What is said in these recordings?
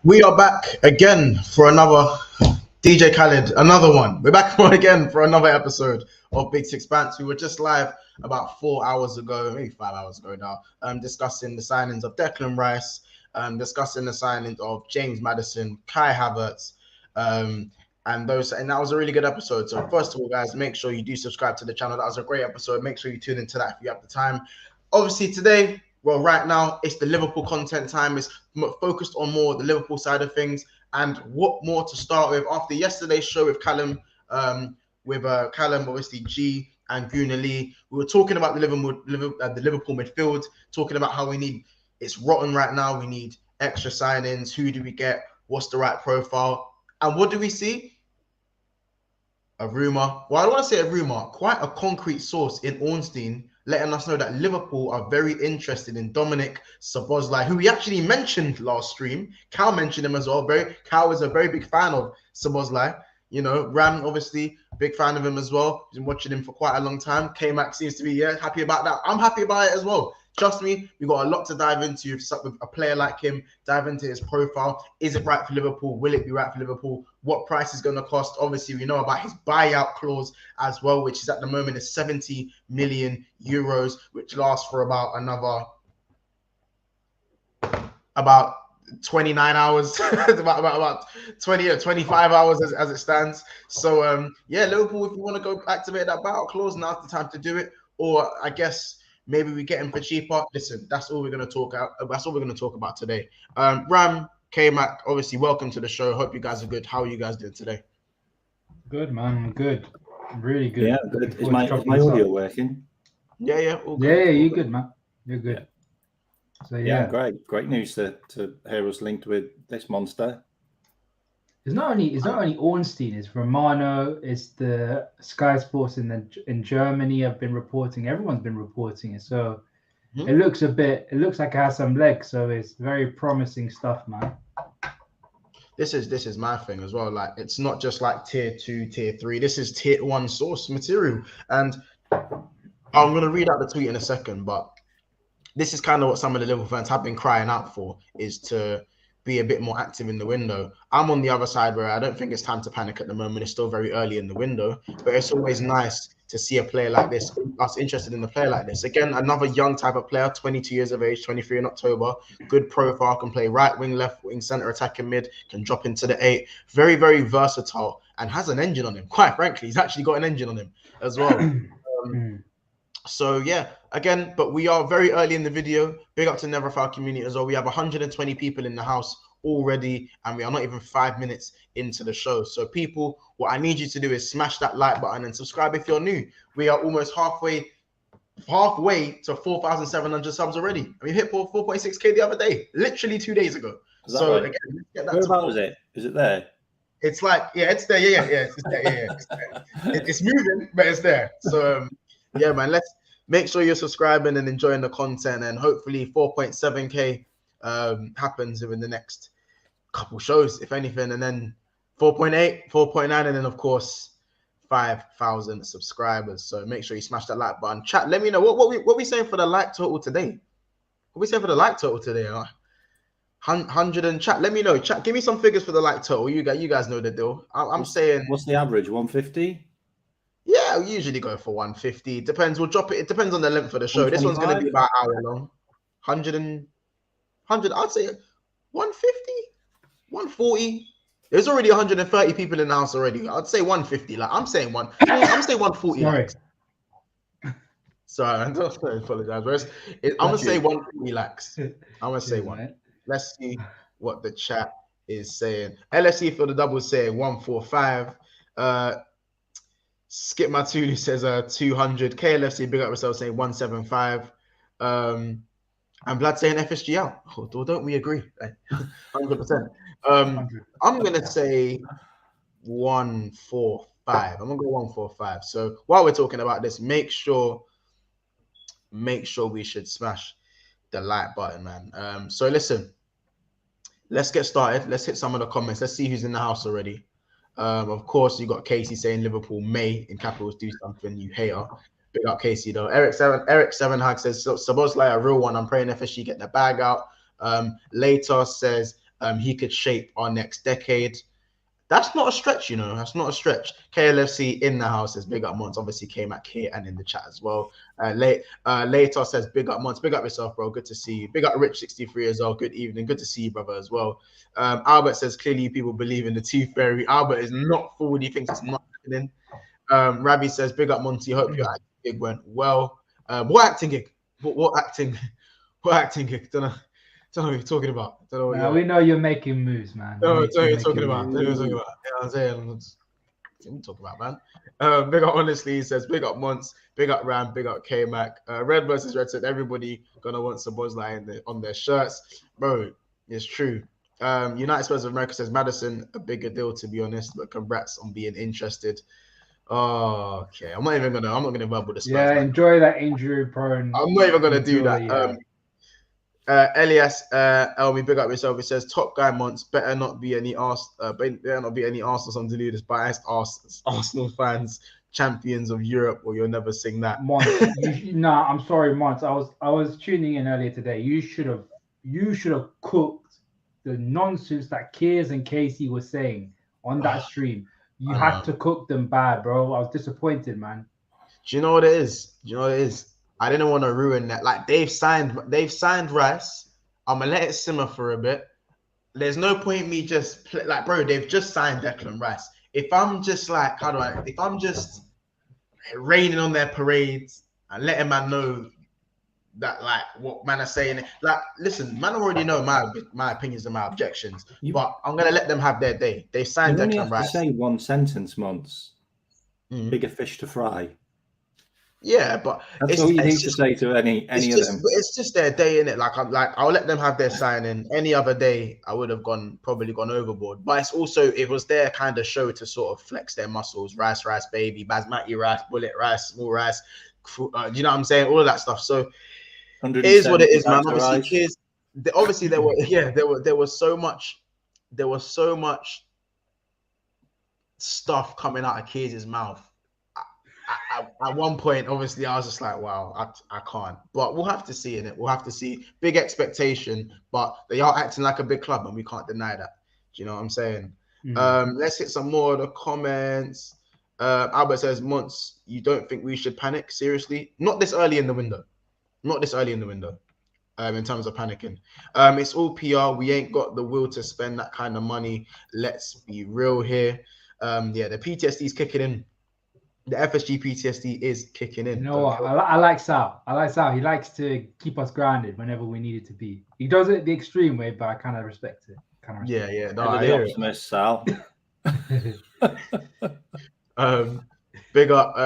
We are back again for another DJ Khaled, another one. We're back again for another episode of Big Six Bants. We were just live about 4 hours ago, maybe 5 hours ago now, discussing the signings of Declan Rice, discussing the signings of James Maddison, Kai Havertz, and that was a really good episode. So first of all, guys, make sure you do subscribe to the channel. That was a great episode. Make sure you tune into that if you have the time. Obviously today, well, right now it's the Liverpool content time. It's focused on more the Liverpool side of things. And what more to start with after yesterday's show with Callum, obviously G and Guna Lee. We were talking about the Liverpool midfield, talking about how it's rotten right now. We need extra signings. Who do we get? What's the right profile? And what do we see? A rumor. Well, I don't want to say a rumor. Quite a concrete source in Ornstein letting us know that Liverpool are very interested in Dominik Szoboszlai, who we actually mentioned last stream. Cal mentioned him as well. Cal is a very big fan of Szoboszlai. You know, Ram, obviously, big fan of him as well. Been watching him for quite a long time. K-Mac seems to be, happy about that. I'm happy about it as well. Trust me, we've got a lot to dive into with a player like him, dive into his profile. Is it right for Liverpool? Will it be right for Liverpool? What price is going to cost? Obviously, we know about his buyout clause as well, which is at the moment is 70 million euros, which lasts for about 29 hours, about 20 or 25 hours as it stands. So, Liverpool, if you want to go activate that buyout clause, now's the time to do it. Or I guess maybe we get him for cheaper. Listen, that's all we're going to talk about. That's all we're going to talk about today. Ram, K-Mac, obviously, welcome to the show. Hope you guys are good. How are you guys doing today? Good, man. Good. Really good. Yeah, good. Is my audio working? Yeah. All good. Yeah, you're good, man. You're good. Yeah. So yeah, great news to hear us linked with this monster. It's not only Ornstein. It's Romano. It's the Sky Sports in Germany have been reporting. Everyone's been reporting it. So it looks like it has some legs. So it's very promising stuff, man. This is my thing as well. Like, it's not just like tier 2, tier 3. This is tier 1 source material. And I'm gonna read out the tweet in a second, but this is kind of what some of the Liverpool fans have been crying out for, is to be a bit more active in the window. I'm on the other side where I don't think it's time to panic at the moment. It's still very early in the window, but it's always nice to see a player like this, us interested in a player like this. Again, another young type of player, 22 years of age, 23 in October, good profile, can play right wing, left wing, center, attacking mid, can drop into the 8. Very, very versatile and has an engine on him. Quite frankly, he's actually got an engine on him as well. So yeah, again, but we are very early in the video. Big up to Never Foul community as well. We have 120 people in the house already, and we are not even 5 minutes into the show. So people, what I need you to do is smash that like button and subscribe if you're new. We are almost halfway to 4,700 subs already. I mean, hit 4.6k the other day, literally 2 days ago. So right? Again, let's get that. Whereabouts was it? Is it there? It's like, it's there. Yeah. It's there. It's there. It's moving, but it's there. So yeah, man, let's make sure you're subscribing and enjoying the content, and hopefully 4.7k happens within the next couple shows, if anything, and then 4.8, 4.9, and then of course 5,000 subscribers. So make sure you smash that like button. Chat, let me know what we saying for the like total today. What we saying for the like total today? 100 and chat. Let me know. Chat, give me some figures for the like total. You guys know the deal. I'm saying. What's the average? 150. Yeah, we usually go for 150. Depends. We'll drop it. It depends on the length of the show. This one's going to be about an hour long. 100. I'd say 150, 140. There's already 130 people in the house already. I'd say 150. Like I'm saying 140. Lakhs. Sorry, I don't apologize. I'm gonna say 140 lakhs. I'm gonna say one. Let's see what the chat is saying. LSE for the double saying 145. Skip Matulu says 200. KLFC big up yourself saying 175. And Vlad saying FSG out. Oh, don't we agree? 100%. I'm gonna say 145. I'm gonna go 145. So while we're talking about this, make sure we should smash the like button, man. So listen, let's get started. Let's hit some of the comments. Let's see who's in the house already. Of course, you got Casey saying Liverpool may, in capitals, do something. You hater. Big up Casey though. Eric Sevenhag says Szoboszlai a real one. I'm praying FSG get the bag out. Later says He could shape our next decade. That's not a stretch, you know. That's not a stretch. KLFC in the house says big up Monts. Obviously came at here and in the chat as well. Later says big up Monts. Big up yourself, bro. Good to see you. Big up Rich63 as well. Good evening. Good to see you, brother, as well. Albert says clearly people believe in the tooth fairy. Albert is not fooled. He thinks it's not happening. Ravi says big up Monty. Hope your acting gig went well. What acting gig? What acting? What acting gig? Don't know what you're talking about. We know you're making moves, man. No, what you're talking about. You know what I'm saying? What you talking about, man? Big up, honestly, he says, big up Monts, big up Ram, big up K-Mac. Red versus Red said, everybody gonna want Szoboszlai on their shirts. Bro, it's true. United Spurs of America says, Madison, a bigger deal, to be honest, but congrats on being interested. Oh, okay. I'm not gonna verbal the Spurs. Yeah, enjoy that injury prone. I'm not even gonna do that. Elias Elmi, big up yourself. It says top guy Monts better not be any Arsenal on to do this biased Arsenal fans, champions of Europe, or you'll never sing that. Monts, I'm sorry, Monts. I was tuning in earlier today. You should have cooked the nonsense that Kears and Casey were saying on that stream. You had to cook them bad, bro. I was disappointed, man. Do you know what it is? I didn't want to ruin that. Like they've signed Rice. I'm gonna let it simmer for a bit. There's no point me just bro. They've just signed Declan Rice. If I'm just if I'm just raining on their parades and letting man know that what man are saying, listen, man already know my opinions and my objections. But I'm gonna let them have their day. They signed Declan Rice. To say one sentence, Monts. Bigger fish to fry. Yeah, but that's all you need to say to any of them. It's just their day, innit? I'll let them have their signing. Any other day, I would have probably gone overboard. But it was their kind of show to sort of flex their muscles. Rice, baby, basmati rice, bullet rice, small rice. Do you know what I'm saying? All of that stuff. So it is what it is, man. Obviously, there was so much stuff coming out of Keys' mouth. At one point, obviously, I was just like, wow, I can't. But we'll have to see in it. We'll have to see. Big expectation, but they are acting like a big club, and we can't deny that. Do you know what I'm saying? Let's hit some more of the comments. Albert says, Monts, you don't think we should panic? Seriously? Not this early in the window. In terms of panicking. It's all PR. We ain't got the will to spend that kind of money. Let's be real here. The PTSD is kicking in. The FSG PTSD is kicking in. You know what? I like Sal. He likes to keep us grounded whenever we need it to be. He does it the extreme way, but I kind of respect it. Yeah. No, I hear it. Sal. Big up.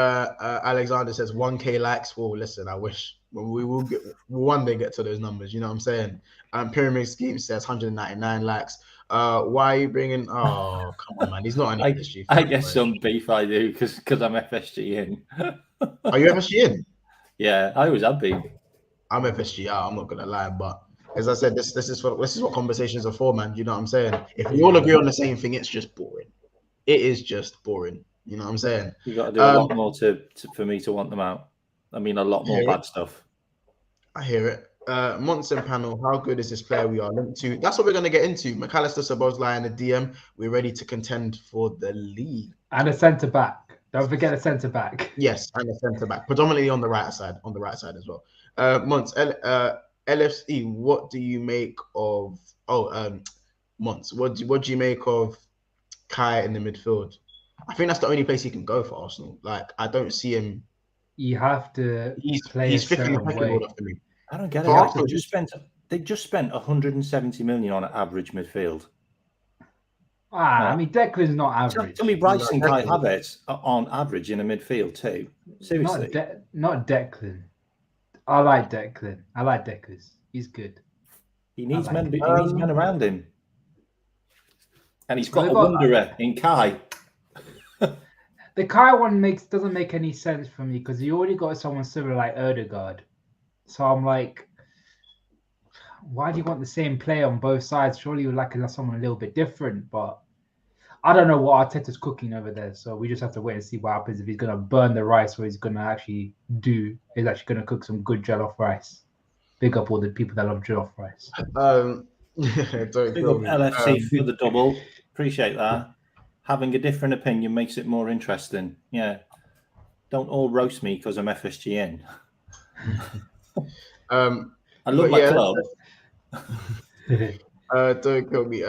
Alexander says 1K likes. Well, listen, I wish we'll one day get to those numbers. You know what I'm saying? Pyramid Scheme says 199 likes. Why are you bringing? Oh, come on, man! He's not an FSG. I guess some beef I do because I'm FSG in. Are you FSG in? Yeah, I always have been. I'm FSG out. I'm not gonna lie, but as I said, this is what conversations are for, man. You know what I'm saying? If we all agree on the same thing, it's just boring. It is just boring. You know what I'm saying? You got to do a lot more for me to want them out. I mean, a lot more bad stuff. I hear it. Monts and panel, how good is this player we are linked to? That's what we're going to get into. McAllister, Szoboszlai, and the DM. We're ready to contend for the league. And a centre back. Don't forget a centre back. Yes, and a centre back, predominantly on the right side as well. Monts, LFC, what do you make of? Monts, what do you make of Kai in the midfield? I think that's the only place he can go for Arsenal. I don't see him. You have to. He's fifth in the pecking order for me. I don't get it. They just spent 170 million on an average midfield. I mean, Declan's not average. Tell me, Rice and Kai Havertz are on average in a midfield too. Seriously, not Declan. I like Declan. He's good. He needs men around him, and he's got a wanderer in Kai. The Kai one doesn't make any sense for me because he already got someone similar like Odegaard. So I'm like, why do you want the same player on both sides? Surely you would like someone a little bit different, but I don't know what Arteta's cooking over there. So we just have to wait and see what happens if he's going to burn the rice or he's going to actually cook some good jollof rice. Big up all the people that love jollof rice. Don't Big kill up me. LFC for the double. Appreciate that. Having a different opinion makes it more interesting. Yeah. Don't all roast me because I'm FSGN. I love my club. Don't kill me.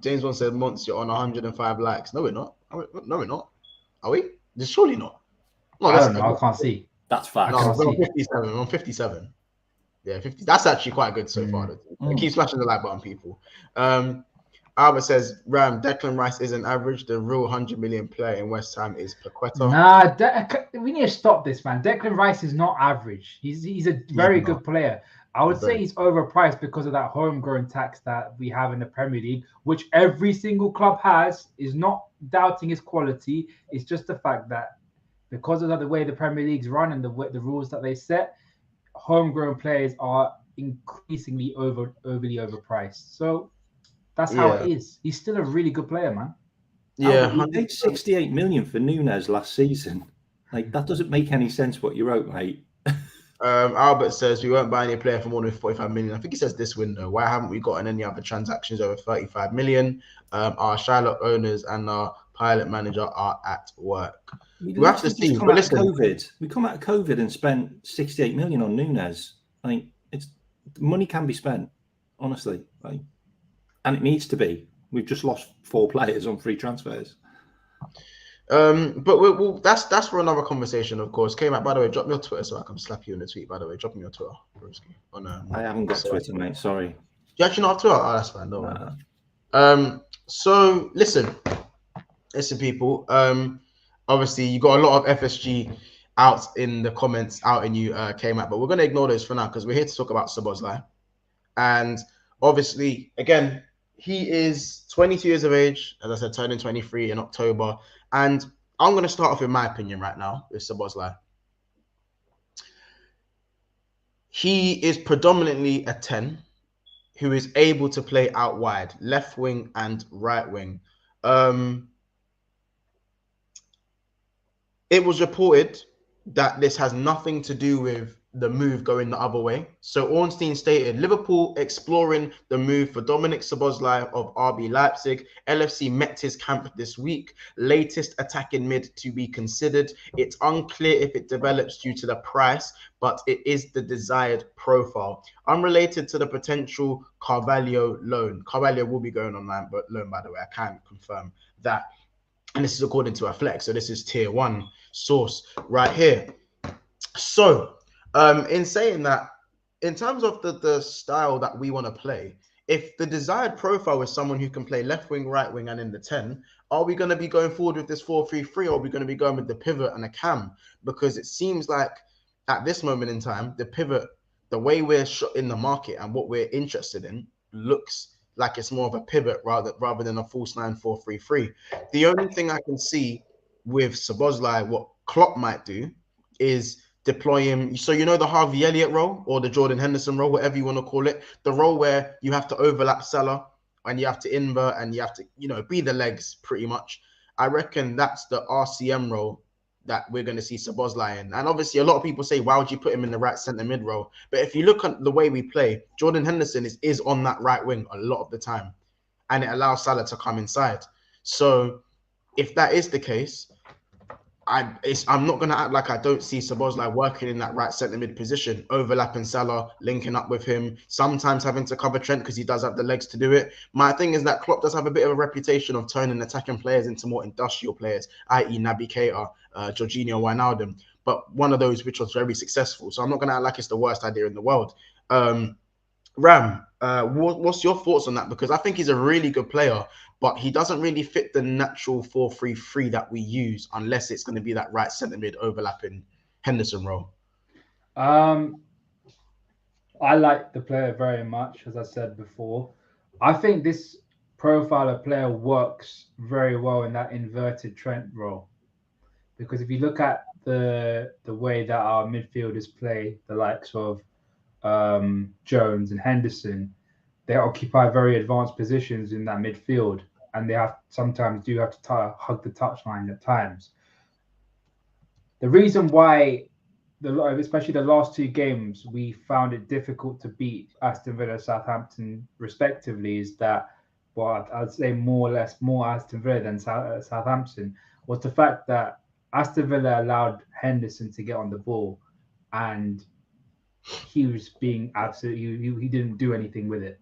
James one said, Monts, you're on 105 likes. No, we're not. No, we're not. Are we? Surely not. No, I don't know. I can't see. That's facts. No, we're on 57. We're on 57. Yeah, 50. That's actually quite good so far. Keep smashing the like button, people. Albert says, Ram, Declan Rice isn't average. The real 100 million player in West Ham is Paqueta. Nah, we need to stop this, man. Declan Rice is not average. He's a very good player. I would say he's overpriced because of that homegrown tax that we have in the Premier League, which every single club has. Is not doubting his quality. It's just the fact that because of the way the Premier League's run and the rules that they set, homegrown players are increasingly overly overpriced. So that's how it is. He's still a really good player, man. Yeah, he paid 68 million for Nunes last season. Like, that doesn't make any sense what you wrote, mate. Albert says we won't buy any player for more than 45 million. I think he says this window. Why haven't we gotten any other transactions over 35 million? Our Charlotte owners and our pilot manager are at work. We have to see. But listen, we come out of COVID and spent 68 million on Nunes. I think money can be spent, honestly, and it needs to be. We've just lost 4 players on free transfers. But that's for another conversation, of course. Came out, by the way, drop me your Twitter so I can slap you in the tweet, by the way. Drop me your Twitter, Broski. Oh, no. I haven't got Twitter, mate. Sorry. Do you actually not have Twitter? Oh, that's fine. No. So listen, people. Obviously, you got a lot of FSG out in the comments, out in you came out, but we're going to ignore those for now because we're here to talk about Szoboszlai. And obviously, again, he is 22 years of age, as I said, turning 23 in October. And I'm going to start off with my opinion right now with Szoboszlai. He is predominantly a 10 who is able to play out wide, left wing and right wing. It was reported that this has nothing to do with the move going the other way. So Ornstein stated, Liverpool exploring the move for Dominik Szoboszlai of RB Leipzig. LFC met his camp this week. Latest attacking mid to be considered. It's unclear if it develops due to the price, but it is the desired profile. Unrelated to the potential Carvalho loan. Carvalho will be going on loan, by the way. I can't confirm that. And this is according to our flex. So this is tier 1 source right here. So in saying that, in terms of the style that we want to play, if the desired profile is someone who can play left wing, right wing, and in the 10, are we going to be going forward with this 4-3-3, or are we going to be going with the pivot and a cam? Because it seems like at this moment in time, the pivot, the way we're shot in the market and what we're interested in, looks like it's more of a pivot rather than a false 9-4-3-3. The only thing I can see with Szoboszlai, what Klopp might do, is deploy him. So you know the Harvey Elliott role or the Jordan Henderson role, whatever you want to call it, the role where you have to overlap Salah and you have to invert and you have to, be the legs pretty much. I reckon that's the RCM role that we're going to see Szoboszlai in. And obviously a lot of people say, why would you put him in the right centre mid role? But if you look at the way we play, Jordan Henderson is on that right wing a lot of the time, and it allows Salah to come inside. So if that is the case, I'm not going to act like I don't see Szoboszlai working in that right centre mid position, overlapping Salah, linking up with him, sometimes having to cover Trent because he does have the legs to do it. My thing is that Klopp does have a bit of a reputation of turning attacking players into more industrial players, i.e. Naby Keita, Jorginho Wijnaldum, but one of those which was very successful. So I'm not going to act like it's the worst idea in the world. Ram, what's your thoughts on that? Because I think he's a really good player, but he doesn't really fit the natural 4-3-3 that we use unless it's going to be that right centre mid overlapping Henderson role. I like the player very much, as I said before. I think this profile of player works very well in that inverted Trent role. Because if you look at the way that our midfielders play, the likes of Jones and Henderson, they occupy very advanced positions in that midfield, and they sometimes do have to hug the touchline at times. The reason why especially the last two games, we found it difficult to beat Aston Villa, Southampton, respectively. Is that, well, I'd say more or less more Aston Villa than Southampton, was the fact that Aston Villa allowed Henderson to get on the ball, and he was being absolutely, he didn't do anything with it.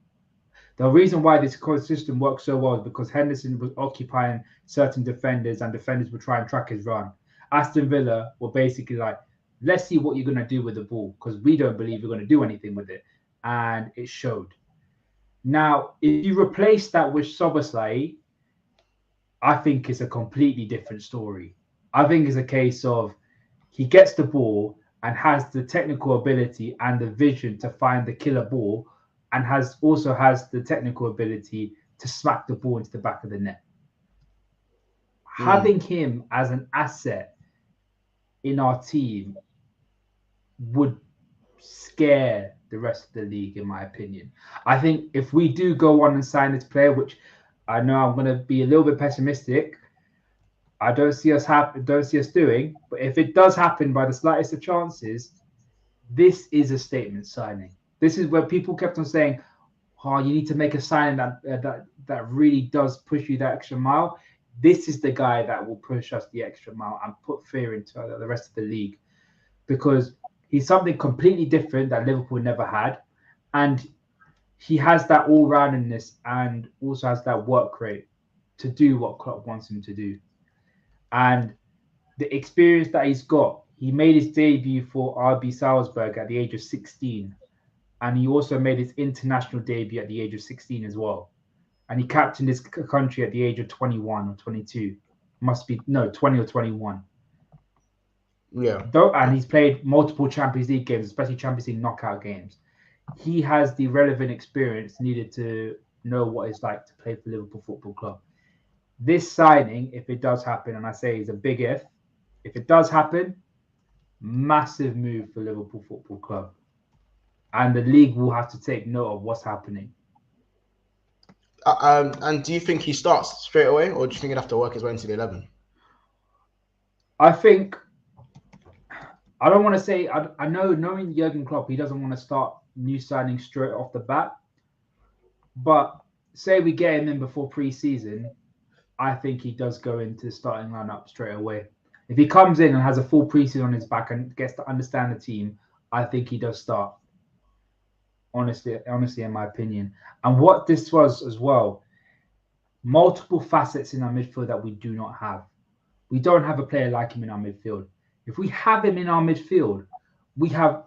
The reason why this system works so well is because Henderson was occupying certain defenders, and defenders would try and track his run. Aston Villa were basically like, let's see what you're going to do with the ball, because we don't believe you're going to do anything with it. And it showed. Now, if you replace that with Szoboszlai, I think it's a completely different story. I think it's a case of he gets the ball and has the technical ability and the vision to find the killer ball, and also has the technical ability to smack the ball into the back of the net. Having him as an asset in our team would scare the rest of the league, in my opinion. I think if we do go on and sign this player, which I know I'm going to be a little bit pessimistic, I don't see us doing, but if it does happen by the slightest of chances, this is a statement signing. This is where people kept on saying, "Oh, you need to make a signing that really does push you that extra mile." This is the guy that will push us the extra mile and put fear into the rest of the league, because he's something completely different that Liverpool never had, and he has that all-roundedness and also has that work rate to do what Klopp wants him to do. And the experience that he's got, he made his debut for RB Salzburg at the age of 16. And he also made his international debut at the age of 16 as well. And he captained his country at the age of 21 or 22. 20 or 21. Yeah. And he's played multiple Champions League games, especially Champions League knockout games. He has the relevant experience needed to know what it's like to play for Liverpool Football Club. This signing, if it does happen, and I say it's a big if it does happen, massive move for Liverpool Football Club. And the league will have to take note of what's happening. And do you think he starts straight away, or do you think he'd have to work his way into the 11? I think, I don't want to say, I know, knowing Jurgen Klopp, he doesn't want to start new signings straight off the bat. But say we get him in before pre-season, I think he does go into the starting lineup straight away. If he comes in and has a full pre-season on his back and gets to understand the team, I think he does start. Honestly, in my opinion. And what this was as well, multiple facets in our midfield that we do not have. We don't have a player like him in our midfield. If we have him in our midfield, we have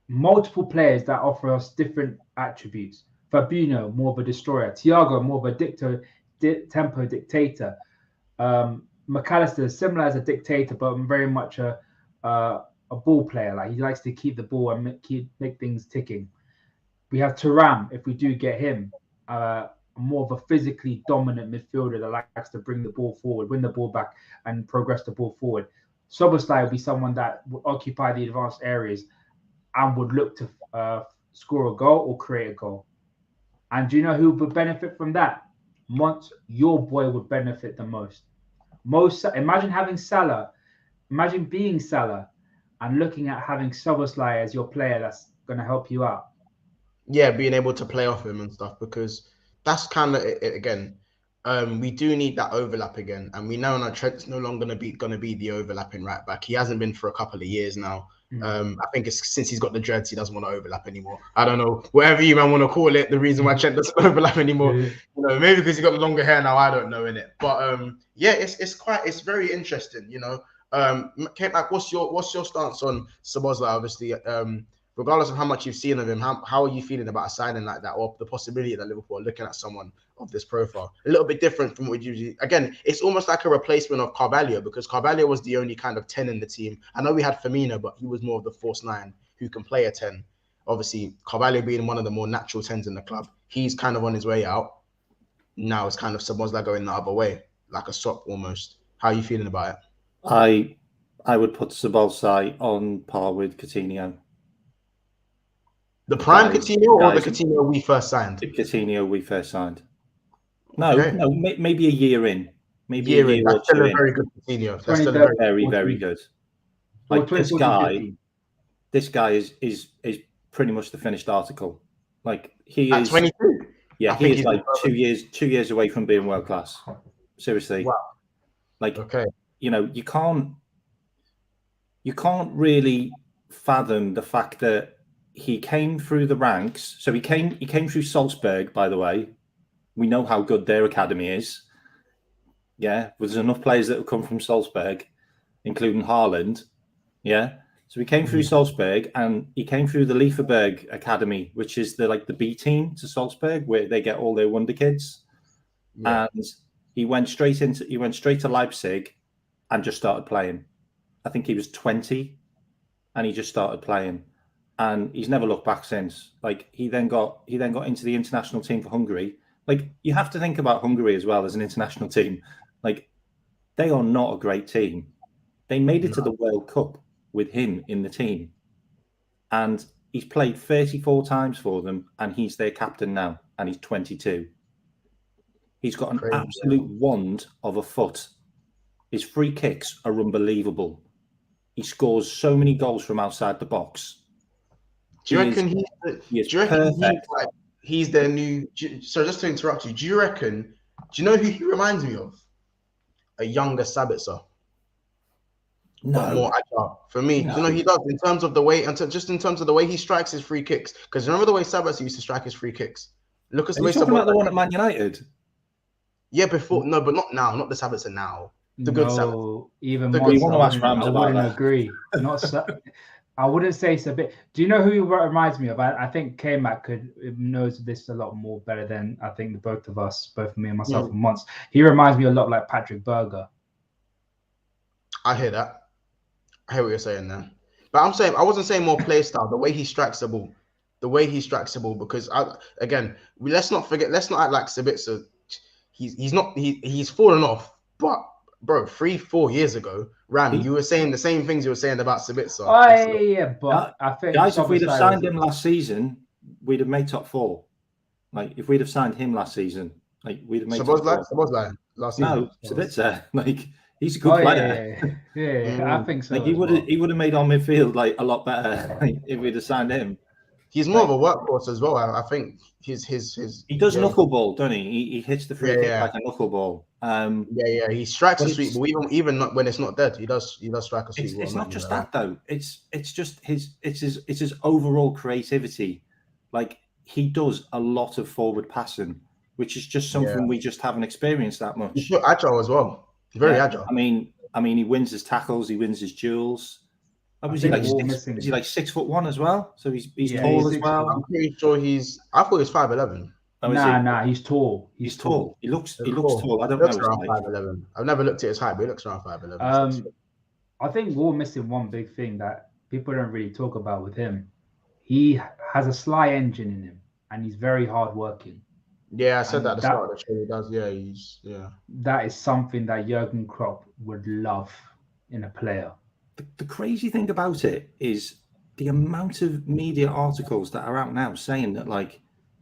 multiple players that offer us different attributes. Fabinho, more of a destroyer. Thiago, more of a tempo dictator. McAllister, similar as a dictator, but very much a ball player. Like, he likes to keep the ball and make things ticking. We have Thuram, if we do get him, more of a physically dominant midfielder that likes to bring the ball forward, win the ball back, and progress the ball forward. Szoboszlai will be someone that would occupy the advanced areas and would look to score a goal or create a goal. And do you know who would benefit from that? Monts, your boy, would benefit the most. Imagine having Salah, imagine being Salah and looking at having Szoboszlai as your player that's going to help you out. Yeah, being able to play off him and stuff, because that's kind of it again. We do need that overlap again, and we know that Trent's no longer going to be the overlapping right back. He hasn't been for a couple of years now. I think it's since he's got the dreads, he doesn't want to overlap anymore. I don't know, whatever you might want to call it, the reasons why Trent doesn't overlap anymore. You know, maybe because he's got the longer hair now. I don't know, innit? But yeah, it's very interesting. You know, K-Mac, what's your stance on Szoboszlai? Obviously, regardless of how much you've seen of him, how are you feeling about a signing like that, or the possibility that Liverpool are looking at someone of this profile? A little bit different from what we usually. Again, it's almost like a replacement of Carvalho, because Carvalho was the only kind of 10 in the team. I know we had Firmino, but he was more of the false 9 who can play a 10. Obviously, Carvalho being one of the more natural 10s in the club, he's kind of on his way out. Now it's kind of Szoboszlai going the other way, like a swap almost. How are you feeling about it? I would put Szoboszlai on par with Coutinho. The prime Coutinho or the Coutinho we first signed? The Coutinho we first signed. No, maybe a year in. Maybe a year or that's still two a in. very good Coutinho. That's still very good. Like, this guy this guy is pretty much the finished article. Like he At is 22. Yeah, he is like 2 years away from being world class. Seriously. Wow. Like, okay. You know, you can't really fathom the fact that he came through the ranks. So he came through Salzburg, by the way. We know how good their academy is. Yeah, there's enough players that have come from Salzburg, including Haaland. Yeah. So he came through Salzburg, and he came through the Liverpool Academy, which is the B team to Salzburg, where they get all their wonder kids. Yeah. And he went straight to Leipzig and just started playing. I think he was 20 and he just started playing, and he's never looked back since. Like he then got into the international team for Hungary. Like you have to think about Hungary as well as an international team. Like they are not a great team. They made it to the World Cup with him in the team, and he's played 34 times for them, and he's their captain now, and he's 22. He's got an absolute wand of a foot. His free kicks are unbelievable. He scores so many goals from outside the box. Do you reckon he's their new? So just to interrupt you, do you know who he reminds me of? A younger Sabitzer. No, more agile for me. No. You know he does in terms of the way, and just in terms of the way he strikes his free kicks. Because remember the way Sabitzer used to strike his free kicks. Look at the way talking about the one at Man United. Yeah, before no, but not now. Not the Sabitzer now. The good Sabitzer. Even more. I wouldn't agree. Not so. I wouldn't say it's a bit. Do you know who he reminds me of? I think K-Mac knows this a lot more better than I think both of us, both me and myself, and Monts. He reminds me a lot like Patrick Berger. I hear that. I hear what you're saying there. But I wasn't saying more play style, the way he strikes the ball. Because let's not act like Sabitzer. He's fallen off. But bro, 3-4 years ago, Ram, you were saying the same things you were saying about Sabitzer. But I think guys, if we'd have signed him last season, we'd have made top 4. Like if we'd have signed him last season, like we'd have made top 4. Szoboszlai last season. No, Sabitzer, like he's a good player. Yeah, I think so. Like he would have made our midfield like a lot better if we'd have signed him. He's more of a workhorse as well. I think he does knuckleball, doesn't he? He hits the free kick like a knuckleball. He strikes a sweet ball even not when it's not dead. He does strike a sweet ball. It's not just that though. It's just his overall creativity. Like he does a lot of forward passing, which is just something we just haven't experienced that much. He's agile as well. Very agile. I mean, he wins his tackles, he wins his duels. Is he like 6'1" as well? So he's tall as well. I'm pretty sure I thought he was 5'11". Nah, he's tall. He's tall. He looks tall. I don't know. Around 5'11". I've never looked at his height, but he looks around 5'11". I think we're missing one big thing that people don't really talk about with him. He has a sly engine in him, and he's very hardworking. Yeah, I said that at the start of the show. He does. That is something that Jurgen Klopp would love in a player. The crazy thing about it is the amount of media articles that are out now saying that like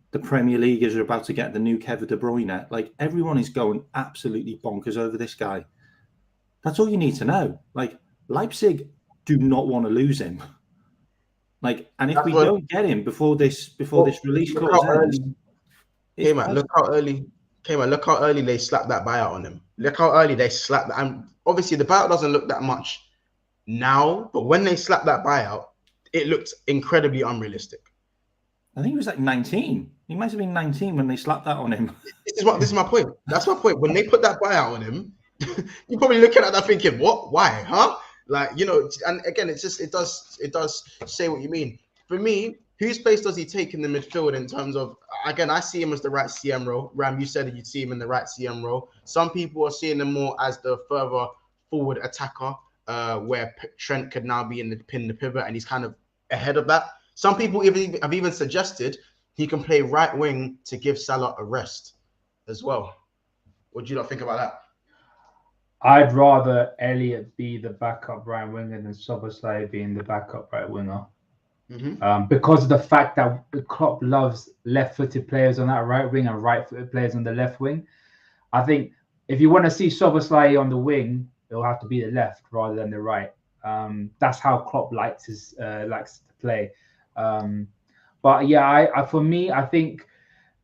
the Premier League is about to get the new Kevin De Bruyne. Like everyone is going absolutely bonkers over this guy. That's all you need to know. Like Leipzig do not want to lose him. Like, and if we don't get him before this release clause ends, look how early they slapped that buyout on him. Look how early they slapped that. And obviously the buyout doesn't look that much now, but when they slapped that buyout, it looked incredibly unrealistic. I think he was like 19. He might have been 19 when they slapped that on him. This is my point. That's my point. When they put that buyout on him, you're probably looking at that thinking, what? Why? Huh? Like, and again, it does say what you mean. For me, whose place does he take in the midfield in terms of, again, I see him as the right CM role. Ram, you said that you'd see him in the right CM role. Some people are seeing him more as the further forward attacker, where Trent could now be in the pivot, and he's kind of ahead of that. Some people have even suggested he can play right wing to give Salah a rest as well. What do you not think about that? I'd rather Elliott be the backup right winger than Szoboszlai being the backup right winger. Because of the fact that the Klopp loves left-footed players on that right wing and right-footed players on the left wing. I think if you want to see Szoboszlai on the wing, it'll have to be the left rather than the right. That's how Klopp likes to play. But yeah, for me, I think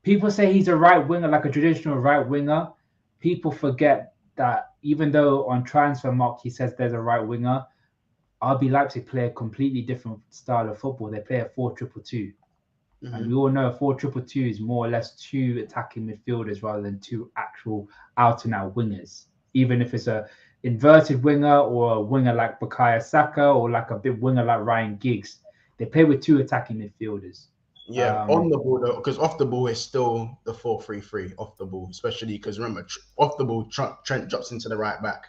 people say he's a right winger, like a traditional right winger. People forget that even though on Transfermarkt he says there's a right winger, RB Leipzig play a completely different style of football. They play a 4-2-2. And we all know 4-2-2 is more or less 2 attacking midfielders rather than 2 actual out-and-out wingers. Even if it's a inverted winger or a winger like Bukayo Saka or like a big winger like Ryan Giggs, they play with 2 attacking midfielders. Yeah, on the ball though, because off the ball is still the 4-3-3 off the ball, especially because remember off the ball Trent drops into the right back.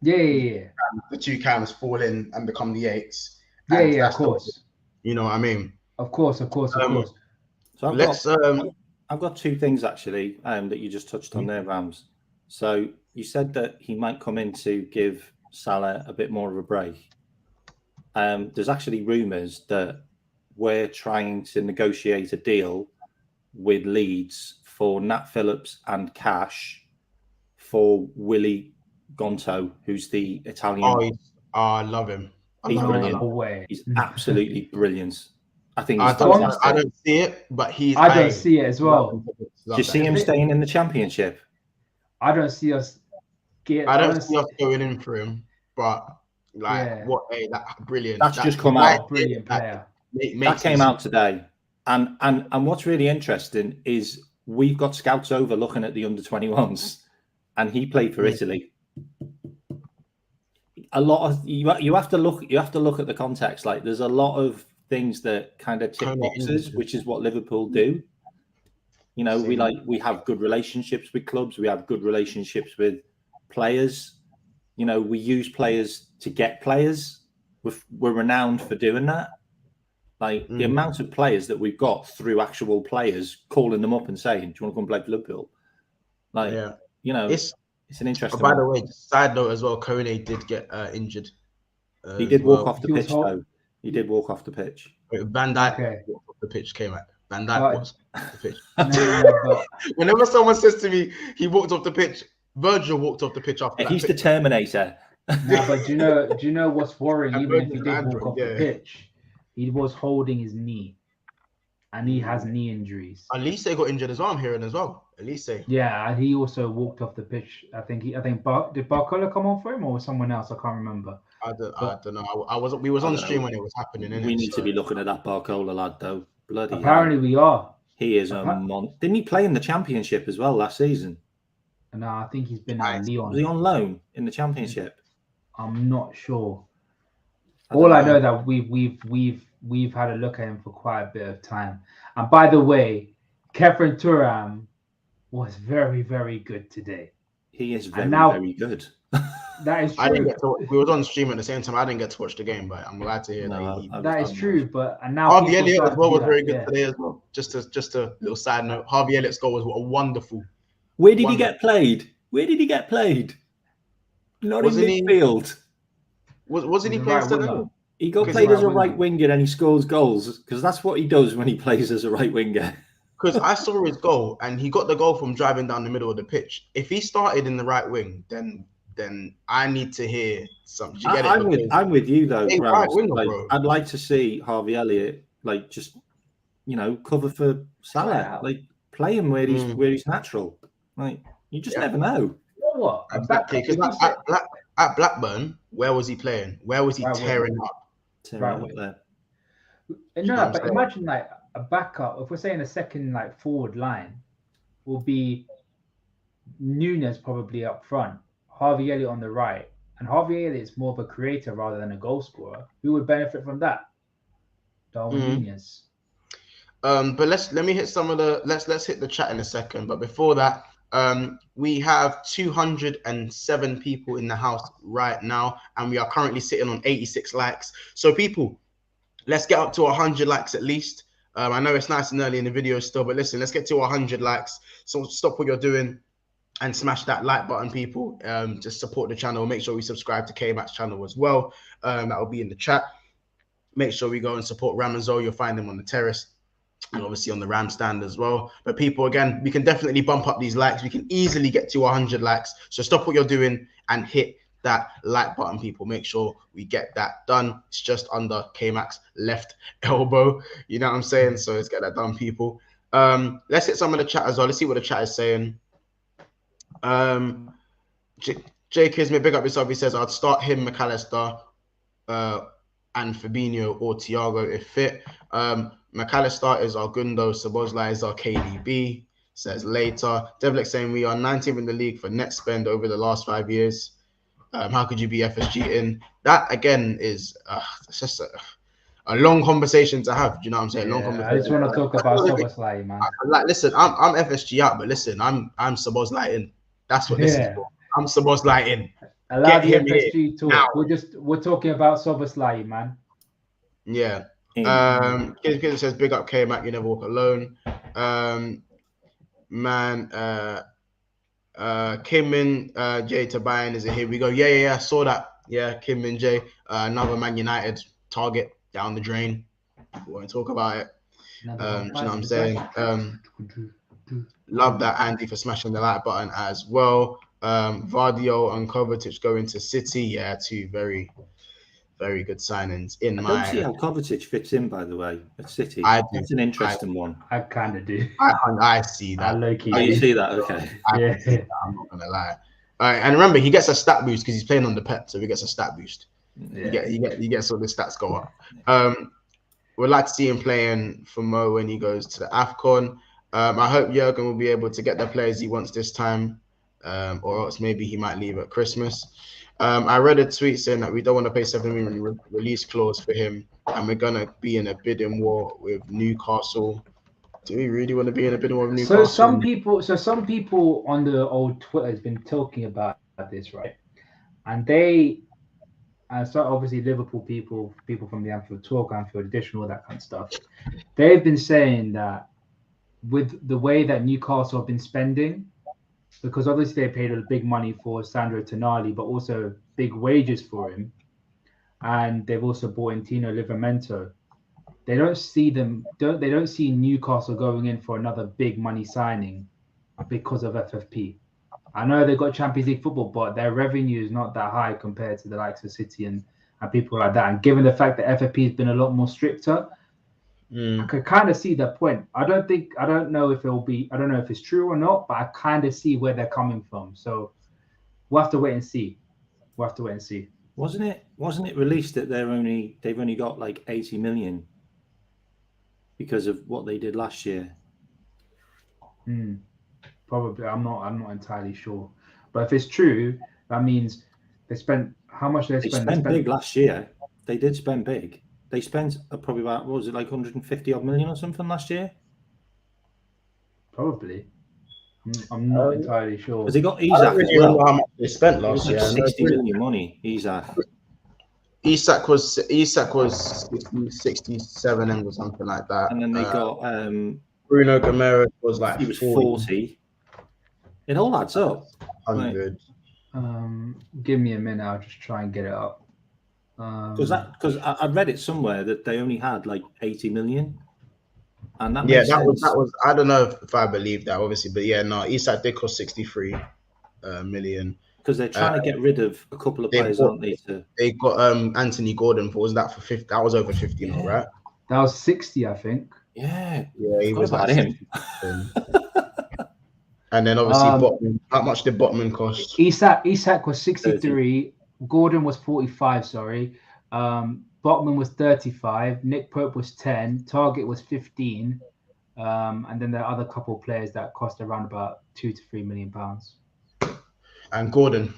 Yeah. The 2 cams fall in and become the 8s. Yeah, of course. You know what I mean? Of course. So I've got 2 things actually that you just touched on there, Rams. So you said that he might come in to give Salah a bit more of a break. There's actually rumours that we're trying to negotiate a deal with Leeds for Nat Phillips and cash for Willy Gonto, who's the Italian. I love him. He's brilliant. He's absolutely brilliant. I think he's fantastic. I don't see it, but I don't see it as well. Do you see him staying in the Championship? I don't see us going in for him, but brilliant. That's just come out. Brilliant player. That came out today, and what's really interesting is we've got scouts over looking at the under-21s, and he played for Italy. A lot of you have to look at the context. Like there's a lot of things that kind of tick boxes, which is what Liverpool do. You know, we have good relationships with clubs, we have good relationships with players. You know, we use players to get players. We're renowned for doing that. Like the amount of players that we've got through actual players calling them up and saying, "Do you want to come play for Liverpool?" Like, you know, it's an interesting. By the way, side note as well, Kone did get injured. He did walk off the pitch, though. He did walk off the pitch. Van Dijk walked off the pitch. Came out. Van Dijk was off the pitch. Whenever someone says to me he walked off the pitch, Virgil walked off the pitch after. He's the Terminator. No, but do you know what's worrying? Even if he did walk off the pitch, he was holding his knee, and he has knee injuries. Elise got injured as well. I'm hearing as well. Elise. Yeah, and he also walked off the pitch. I think did Barcola come on for him or was someone else? I can't remember. I don't know. We was on the stream when it was happening. We need to be looking at that Barcola lad though. Bloody apparently hell. We are. He is a monster. Didn't he play in the Championship as well last season? No, I think he's been at Lyon. Was he on loan in the Championship? I'm not sure. I know that we've had a look at him for quite a bit of time. And by the way, Kefren Turam was very, very good today. He is very good. That is true. I didn't get to, we was on stream at the same time. I didn't get to watch the game, but I'm glad to hear that is true. But and now Harvey Elliott as well was very good today as well. Just a little side note. Harvey Elliott's goal was wonderful. Where did he get played? Not in midfield. Wasn't he playing center? He got played as a right winger and he scores goals because that's what he does when he plays as a right winger. Because I saw his goal and he got the goal from driving down the middle of the pitch. If he started in the right wing, then I need to hear something. I'm with you though. Right winger, like, bro. I'd like to see Harvey Elliott just cover for Salah, like play him where he's natural. Like you just never know. You know what? Exactly. Because at Blackburn, where was he playing? Where was he tearing up? There. No, but imagine like a backup. If we're saying a second forward line, will be Nunes probably up front, Harvey Elliott on the right, and Harvey Elliott is more of a creator rather than a goal scorer. Who would benefit from that? Darwin Nunes. But let me hit some of the let's hit the chat in a second. But before that, we have 207 people in the house right now, and we are currently sitting on 86 likes. So people, let's get up to 100 likes at least. I know it's nice and early in the video still, but listen, let's get to 100 likes. So stop what you're doing and smash that like button, people. Just support the channel. Make sure we subscribe to K-Max channel as well. That will be in the chat. Make sure we go and support Ramazo. You'll find them on the terrace and obviously on the Ram stand as well. But people, again, we can definitely bump up these likes. We can easily get to 100 likes. So stop what you're doing and hit that like button, people. Make sure we get that done. It's just under K-Mac's left elbow. You know what I'm saying? So let's get that done, people. Let's hit some of the chat as well. Let's see what the chat is saying. J Kismet, big up yourself. He says, I'd start him, McAllister, and Fabinho or Thiago if fit. McAllister is our Gundo, Szoboszlai is our KDB. Says later. Devlik saying we are 19th in the league for net spend over the last 5 years. How could you be FSG in? That again is it's just a long conversation to have. Do you know what I'm saying? Yeah, Long conversation. I just want to talk about Szoboszlai, man. Like, listen, I'm FSG out, but listen, I'm Szoboszlai in. That's what this is for. I'm Szoboszlai in. Allow Get the him FSG talk. now. We're talking about Szoboszlai, man. Yeah. Kid says big up K-Mac, you never walk alone. Kim Min Jay to Bayern is it? Here we go. Yeah. I saw that. Yeah, Kim Min Jay, another Man United target down the drain. We won't talk about it. Do you know what I'm saying? Love that, Andy, for smashing the like button as well. Vardio and Kovacic going to City. Yeah, two very, very good signings in I my. don't see how Kovacic fits in, by the way, at City. That's an interesting one. I kind of do. I see that. Oh, you see that? Okay. Yeah. I'm not gonna lie. All right, and remember, he gets a stat boost because he's playing on the Pep, so he gets a stat boost. Yeah. He gets all the stats go up. We'd like to see him playing for Mo when he goes to the AFCON. I hope Jurgen will be able to get the players he wants this time, or else maybe he might leave at Christmas. I read a tweet saying that we don't want to pay 7 million release clause for him, and we're gonna be in a bidding war with Newcastle. Do we really want to be in a bidding war with Newcastle? So some people on the old Twitter has been talking about this, right? And so obviously Liverpool people from the Anfield Talk, Anfield Edition, all that kind of stuff. They've been saying that with the way that Newcastle have been spending, because obviously they paid a big money for Sandro Tonali, but also big wages for him, and they've also bought in Tino Livramento. They don't see Newcastle going in for another big money signing because of FFP. I know they've got Champions League football, but their revenue is not that high compared to the likes of City and people like that. And given the fact that FFP has been a lot more stricter, I could kind of see that point. I don't know if it's true or not, but I kind of see where they're coming from. So we'll have to wait and see. Wasn't it released that they've only got like 80 million because of what they did last year? Probably. I'm not entirely sure. But if it's true, that means they spent how much they spent? They spent big last year. They did spend big. They spent probably about, what was it, like 150 odd million or something last year? Probably. I'm not entirely sure. Because they got Isak. I don't really remember how much they spent last year. 60 million money, Isak. Isak was 67 and or something like that. And then they got Bruno Guimaraes was like he was 40. It all adds up. 100. Give me a minute. I'll just try and get it up. Because I read it somewhere that they only had like 80 million, and that was I don't know if I believe that obviously, but yeah, no, Isak did cost 63 million because they're trying to get rid of a couple of players, aren't they? They got Anthony Gordon. Was that for 50? That was over 50, now, right? That was 60, I think. Yeah, he was about like him. And then obviously Botman. How much did Botman cost? Isak was 63. 30. Gordon was 45. Sorry. Botman was 35. Nick Pope was 10. Target was 15. And then there are other couple of players that cost around about £2 to £3 million. And Gordon.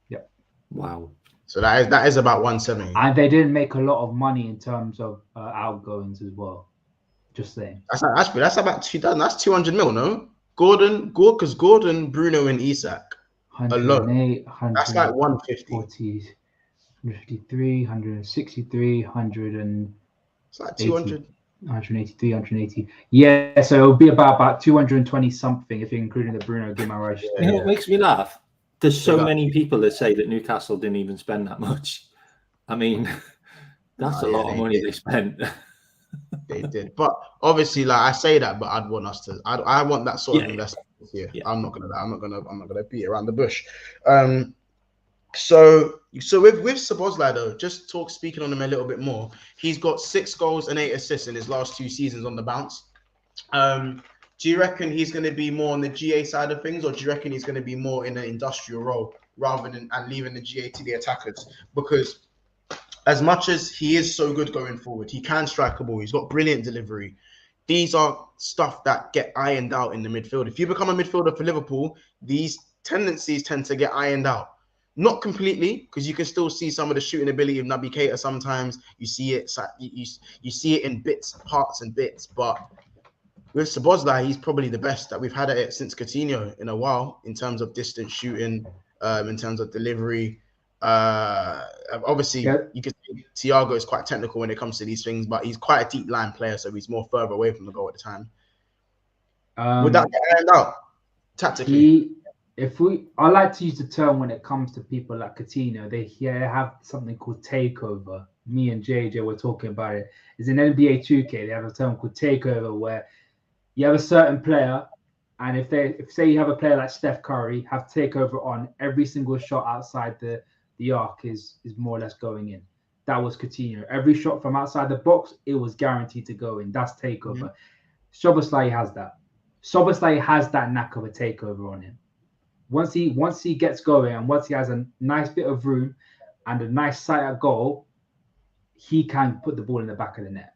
Yep. Wow. So that is about 170. And they didn't make a lot of money in terms of outgoings as well. Just saying. That's about 2,000. That's 200 mil, no? Gordon, Bruno, and Isak alone. That's like 150. 153, 163, 100 and it's like 200. 183, 180. Yeah, so it'll be about 220 something if you're including the Bruno Guimaraes. You know what makes me laugh? There's so many people that say that Newcastle didn't even spend that much. I mean, that's a lot of money they spent. They did, but obviously, like I say that, but I'd want us to. I want that sort of investment here. Yeah. I'm not gonna beat around the bush. So with Szoboszlai though, speaking on him a little bit more. He's got 6 goals and 8 assists in his last 2 seasons on the bounce. Do you reckon he's going to be more on the GA side of things, or do you reckon he's going to be more in an industrial role rather than and leaving the GA to the attackers? Because as much as he is so good going forward, he can strike a ball. He's got brilliant delivery. These are stuff that get ironed out in the midfield. If you become a midfielder for Liverpool, these tendencies tend to get ironed out. Not completely, because you can still see some of the shooting ability of Naby Keita sometimes. You see it, you see it in parts and bits, but with Szoboszlai, he's probably the best that we've had at it since Coutinho in a while in terms of distance shooting, in terms of delivery. Obviously, you can see Thiago is quite technical when it comes to these things, but he's quite a deep line player, so he's more further away from the goal at the time. Would that get ironed out tactically? I like to use the term when it comes to people like Coutinho, they have something called takeover. Me and JJ were talking about it. It's in NBA 2K. They have a term called takeover where you have a certain player, and if say you have a player like Steph Curry, have takeover on every single shot outside the arc is more or less going in. That was Coutinho. Every shot from outside the box, it was guaranteed to go in. That's takeover. Szoboszlai has that. Szoboszlai has that knack of a takeover on him. Once he gets going and once he has a nice bit of room and a nice sight at goal, he can put the ball in the back of the net.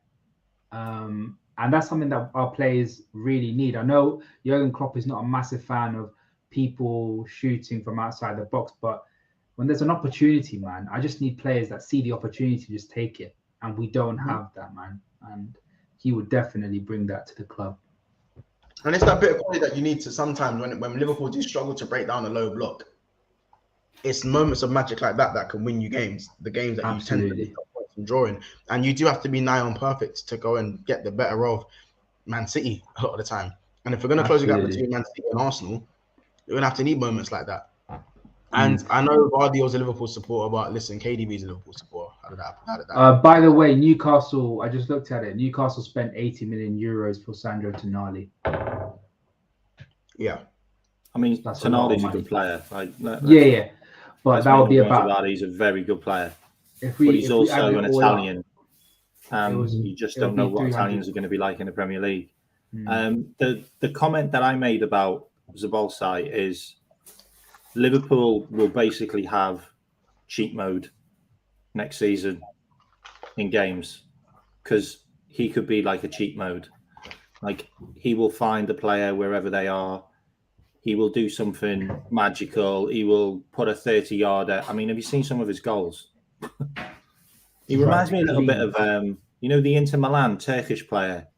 And that's something that our players really need. I know Jurgen Klopp is not a massive fan of people shooting from outside the box, but when there's an opportunity, man, I just need players that see the opportunity to just take it. And we don't have that, man. And he would definitely bring that to the club. And it's that bit of quality that you need to sometimes when Liverpool do struggle to break down a low block. It's moments of magic like that can win you games. The games that you tend to be from drawing. And you do have to be nigh on perfect to go and get the better of Man City a lot of the time. And if we're going to close the gap between Man City and Arsenal, we're going to have to need moments like that. And I know Vardio's a Liverpool supporter, but listen, KDB's a Liverpool supporter. How did that? By the way, Newcastle, I just looked at it. Newcastle spent 80 million euros for Sandro Tonali. Yeah. I mean, Tonali's a good player. Yeah. But that would be about... He's a very good player. But he's also an Italian. And you just don't know what Italians are going to be like in the Premier League. The comment that I made about Szoboszlai is Liverpool will basically have cheat mode next season in games because he could be like a cheat mode. Like he will find a player wherever they are. He will do something magical. He will put a 30-yarder. I mean, have you seen some of his goals? He reminds me a little bit of, the Inter Milan Turkish player.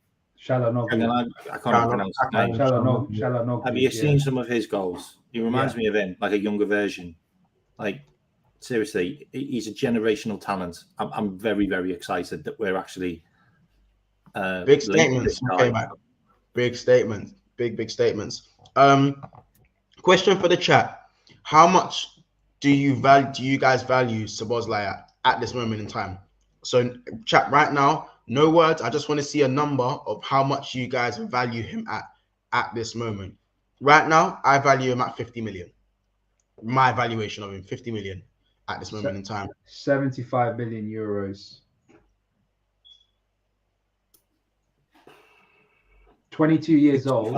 Çalhanoğlu. I can't pronounce his name. Çalhanoğlu. Have you seen some of his goals? He reminds me of him, like a younger version. Like, seriously, he's a generational talent. I'm very, very excited that we're actually... big statements. Big statements. Big statements. Question for the chat. How much do you guys value Szoboszlai at this moment in time? So chat right now, no words. I just want to see a number of how much you guys value him at this moment. Right now, I value him at 50 million. My valuation of him, 50 million at this moment in time. 75 million euros. 22 years old.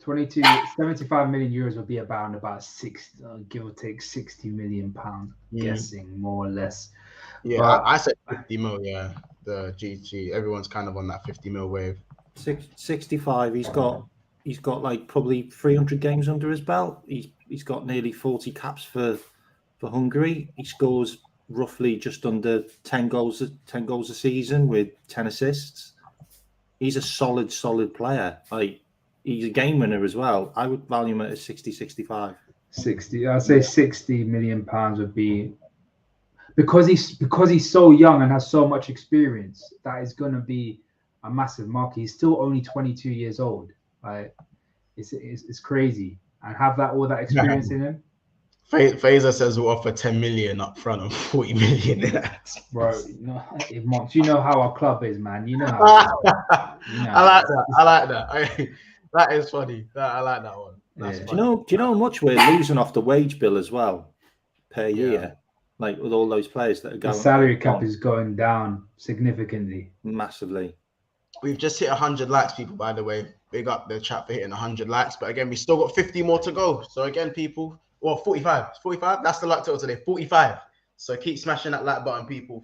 75 million euros would be about 6, give or take 60 million pounds, guessing more or less. Yeah, but I said 50 mil. Yeah, the GG. Everyone's kind of on that 50 mil wave. 65. He's got like probably 300 games under his belt. He's got nearly 40 caps for Hungary. He scores roughly just under 10 goals a season with 10 assists. He's a solid player. Like he's a game winner as well. I would value him at 60, 65. 60. I'd say 60 million pounds would be because he's so young and has so much experience. That is going to be a massive market. He's still only 22 years old. Like it's crazy, and have all that experience in him. Fraser says we'll offer 10 million up front and 40 million in that. Bro, Monts, you know how our club is, man. You know how I like that. That is funny. I like that one. Yeah. Do you know how much we're losing off the wage bill as well? per year, like with all those players that are going. The salary cap is going down significantly, massively. We've just hit 100 likes, people, by the way. Big up the chat for hitting 100 likes. But again, we still got 50 more to go. So again, people, well, 45. 45, that's the like total today, 45. So keep smashing that like button, people.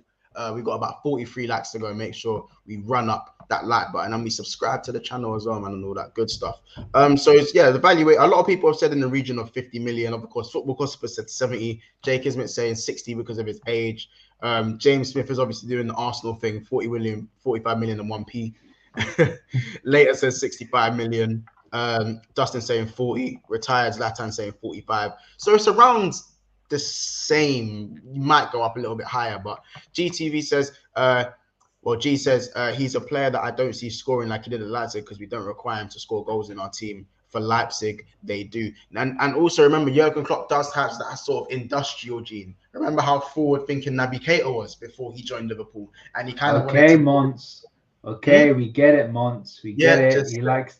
We got about 43 likes to go. Make sure we run up that like button and we subscribe to the channel as well, man, and all that good stuff. So it's, the value. A lot of people have said in the region of 50 million. Of course, Football Gospel said 70. Jake Ismit saying 60 because of his age. James Smith is obviously doing the Arsenal thing, 40 million, 45 million and 1p. Later says 65 million. Dustin saying 40. Retired Zlatan saying 45. So it's around the same. You might go up a little bit higher, but GTV says, G says he's a player that I don't see scoring like he did at Leipzig because we don't require him to score goals in our team. For Leipzig, they do. And also remember, Jurgen Klopp does have that sort of industrial gene. Remember how forward-thinking Naby Keita was before he joined Liverpool, and he kind of wanted to... Monts. Okay, we get it, Monts. We get it. He likes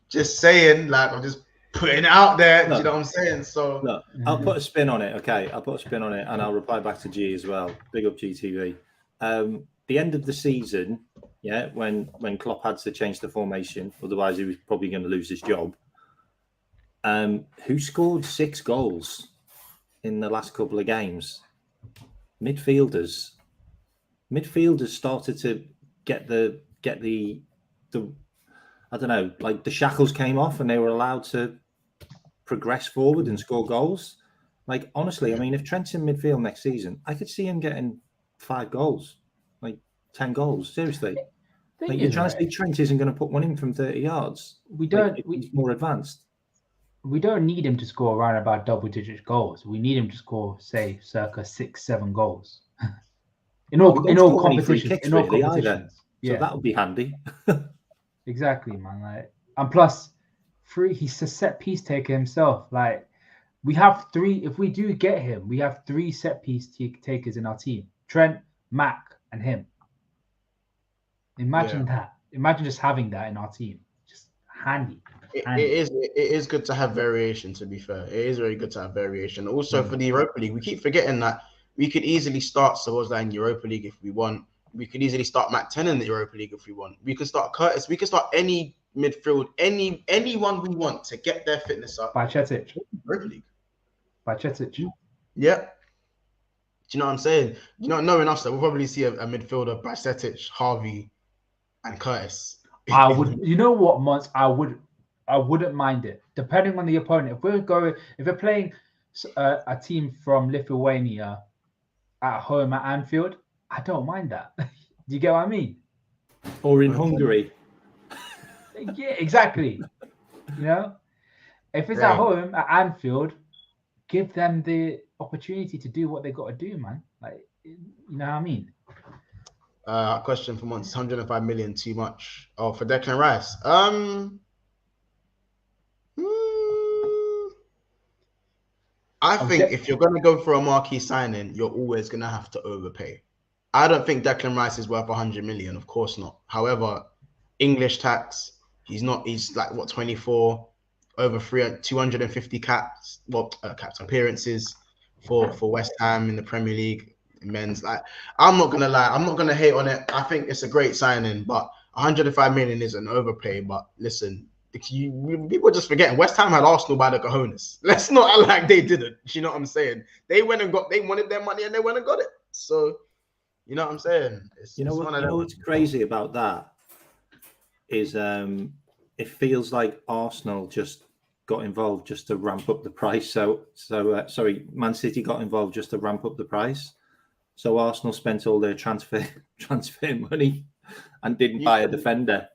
just saying, like, I'm just putting it out there. Do you know what I'm saying? So look, I'll put a spin on it. Okay, I'll put a spin on it, and I'll reply back to G as well. Big up GTV. The end of the season, when Klopp had to change the formation, otherwise he was probably going to lose his job. Who scored 6 goals in the last couple of games? Midfielders started to get the I don't know, like the shackles came off and they were allowed to progress forward and score goals. Like, honestly, I mean, if Trent's in midfield next season, I could see him getting 5 goals, like 10 goals. Seriously. Like, you're trying to say Trent isn't going to put one in from 30 yards. He's more advanced. We don't need him to score around about double-digit goals. We need him to score, say, circa 6-7 goals. In all competitions. In all competitions. So that would be handy. Exactly, man. Like, and plus, he's a set piece taker himself. Like, we have 3. If we do get him, we have 3 set piece takers in our team: Trent, Mac, and him. Imagine that. Imagine just having that in our team. Just handy. It is good to have variation. To be fair, it is very good to have variation. Also, for the Europa League, we keep forgetting that we could easily start Szoboszlai in Europa League if we want. We could easily start Mac 10 in the Europa League if we want. We could start Curtis. We could start any midfield, anyone we want to get their fitness up. By Chetic. Europa League. By Chetic. Yeah. Do you know what I'm saying? You don't know enough, so we'll probably see a midfielder by Chetic, Harvey, and Curtis. I would. You know what, Monts? I wouldn't mind it, depending on the opponent. If we're playing a team from Lithuania at home at Anfield, I don't mind that. Do you get what I mean? Or in Hungary. Yeah, exactly. You know, if it's at home at Anfield, give them the opportunity to do what they got to do, man. Like, you know what I mean? Question for Monts: 105 million too much? Oh, for Declan Rice. I think if you're going to go for a marquee signing, you're always going to have to overpay. I don't think Declan Rice is worth 100 million. Of course not. However, English tax, he's like, what, 24, over 250 caps appearances for West Ham in the Premier League, men's. Like, I'm not going to lie. I'm not going to hate on it. I think it's a great signing, but 105 million is an overpay. But listen, people are just forgetting West Ham had Arsenal by the cojones. Let's not act like they didn't. You know what I'm saying? They wanted their money and they went and got it. So, you know what I'm saying? What's crazy about that is it feels like Arsenal just got involved just to ramp up the price. Sorry, Man City got involved just to ramp up the price. So Arsenal spent all their transfer money and didn't buy a defender.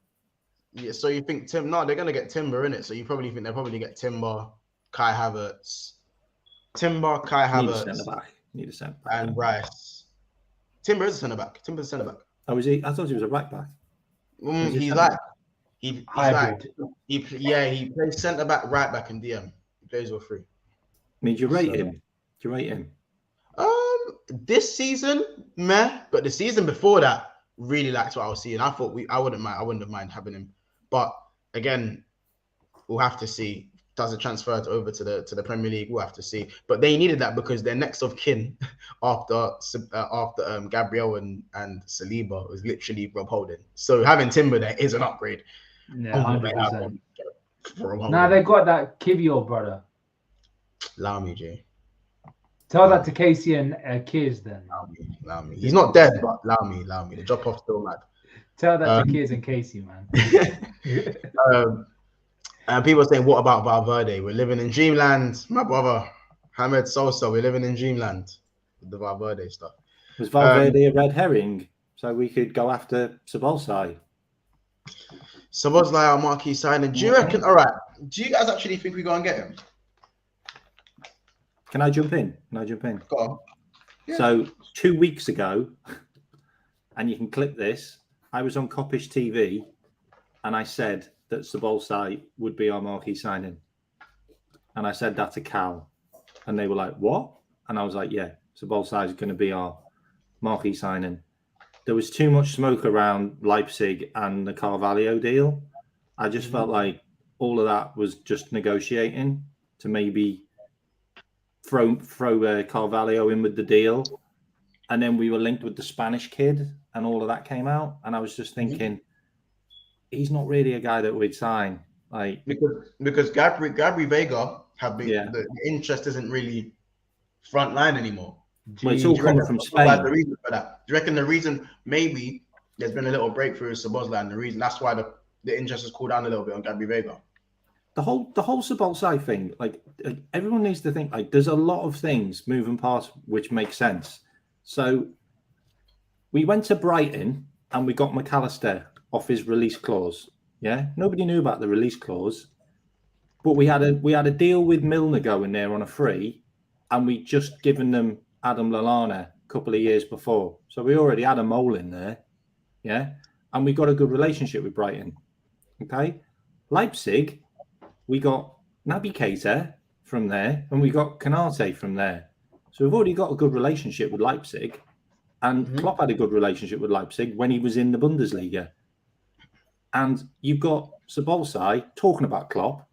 Yeah, so you think they're going to get Timber in it. So you probably think they'll probably get Timber, Kai Havertz, Need a centre back. And Rice. Timber is a centre back. Timber's a centre back. Oh, is he? I thought he was a right back. He plays centre back, right back, and DM. He plays all 3. I mean, do you rate him? Do you rate him? This season, meh. But the season before that, really liked what I was seeing. I thought I wouldn't have mind having him. But again, we'll have to see. does it transfer over to the Premier League? We'll have to see. But they needed that because their next of kin after Gabriel and Saliba was literally Rob Holding. So having Timber there is an upgrade. Yeah, 100%. Now nah, they got that Kivio brother. Allow me, Jay. Tell that to Casey and Kiz then. Allow me. He's not dead, but allow me. The drop off still mad. Tell that to Kiz and Casey, man. And people are saying, what about Valverde? We're living in dreamland, my brother. Hamed Sosa, we're living in dreamland with the Valverde stuff. Was Valverde a red herring? So we could go after Szoboszlai. Szoboszlai, our marquee signing. Do you reckon? All right. Do you guys actually think we go and get him? Can I jump in? Go on. Yeah. So 2 weeks ago, and you can clip this, I was on Coppish TV and I said that Szoboszlai would be our marquee signing. And I said that to Cal. And they were like, what? And I was like, yeah, Szoboszlai is going to be our marquee signing. There was too much smoke around Leipzig and the Carvalho deal. I just felt like all of that was just negotiating to maybe throw Carvalho in with the deal. And then we were linked with the Spanish kid and all of that came out. And I was just thinking, he's not really a guy that we'd sign. Like because Gabri Vega have been the interest isn't really front line anymore. Well, it's all coming from Spain. The reason for that? Do you reckon the reason maybe there's been a little breakthrough with Szoboszlai and the reason that's why the interest has cooled down a little bit on Gabri Vega? The whole Szoboszlai thing, like everyone needs to think like there's a lot of things moving parts which make sense. So we went to Brighton and we got McAllister off his release clause. Yeah, nobody knew about the release clause, but we had a deal with Milner going there on a free, and we just given them Adam Lallana a couple of years before, so we already had a mole in there. Yeah, and we got a good relationship with Brighton. Okay, Leipzig, we got Naby Keita from there, and we got Kanate from there. So we've already got a good relationship with Leipzig, and Klopp had a good relationship with Leipzig when he was in the Bundesliga. And you've got Szoboszlai talking about Klopp.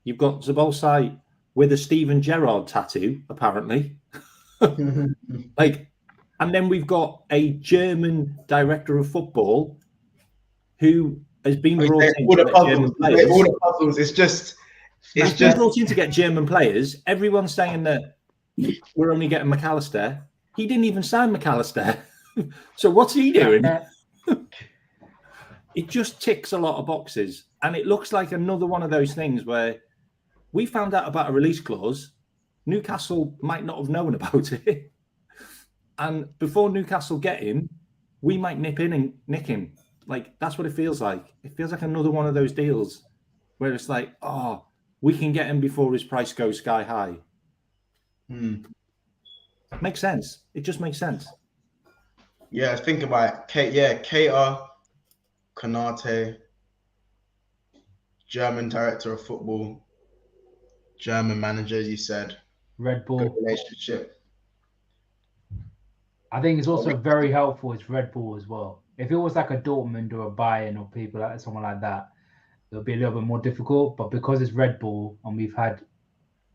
You've got Szoboszlai with a Steven Gerrard tattoo, apparently. And then we've got a German director of football who has been brought in to get German players. All the puzzles. It's just brought in to get German players. Everyone's saying that we're only getting McAllister. He didn't even sign McAllister. So what's he doing? It just ticks a lot of boxes. And it looks like another one of those things where we found out about a release clause. Newcastle might not have known about it. And before Newcastle get him, we might nip in and nick him. Like, that's what it feels like. It feels like another one of those deals where it's like, oh, we can get him before his price goes sky high. Makes sense. It just makes sense. Yeah, think about it. Keita, Kanate, German director of football, German manager, as you said. Red Bull. Good relationship. I think it's also very helpful. It's Red Bull as well. If it was like a Dortmund or a Bayern or people like someone like that, it'll be a little bit more difficult. But because it's Red Bull and we've had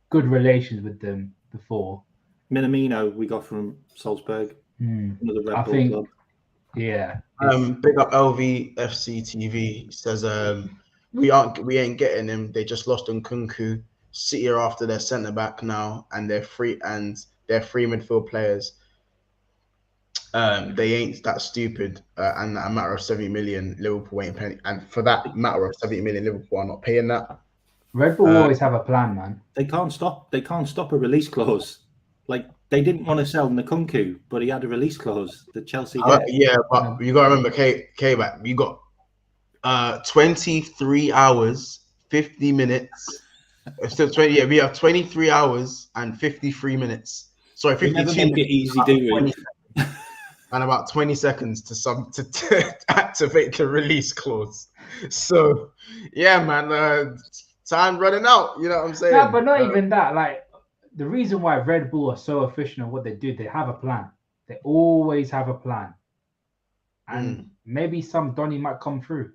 good relations with them before. Minamino we got from Salzburg. Another Red Bull club. Yeah. Big up LVFC TV. Says we ain't getting him. They just lost on Kunku. City are after their centre back now, and they're free midfield players. They ain't that stupid, and a matter of 70 million, Liverpool ain't paying. And for that matter of 70 million, Liverpool are not paying that. Red Bull always have a plan, man. They can't stop a release clause. Like, they didn't want to sell Nkunku, but he had a release clause that Chelsea did. Yeah, but you got to remember, K-Back, you got 23 hours, 50 minutes. Still 20. Yeah, we have 23 hours and 53 minutes. Sorry, 52 minutes. Make it easy, do we? And about 20 seconds to activate the release clause. So, yeah, man, time running out. You know what I'm saying? No, but not even that. Like, the reason why Red Bull are so efficient at what they do, they have a plan. They always have a plan. And maybe some Donny might come through.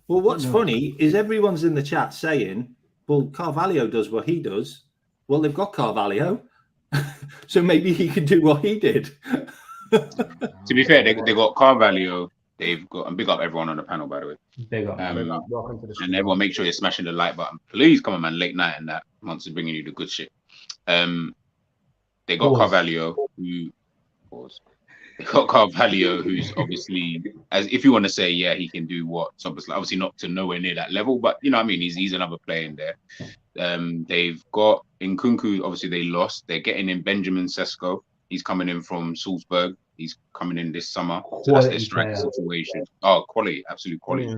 Well, what's funny is everyone's in the chat saying well, Carvalho does what he does. Well, they've got Carvalho, so maybe he can do what he did. To be fair, they got Carvalho. They've got, and big up everyone on the panel, by the way. Big up. Welcome to the And everyone, make sure you're smashing the like button. Please come on, man. Late night and that. Monts is bringing you the good shit. They got Carvalho, They got Carvalho, who's obviously, as if you want to say, yeah, he can do what. So obviously not to nowhere near that level, but you know what I mean. He's another player in there. They've got Nkunku. Obviously, they lost. They're getting in Benjamin Sesko. He's coming in from Salzburg. He's coming in this summer. So that's their striker situation. Oh, quality, absolute quality.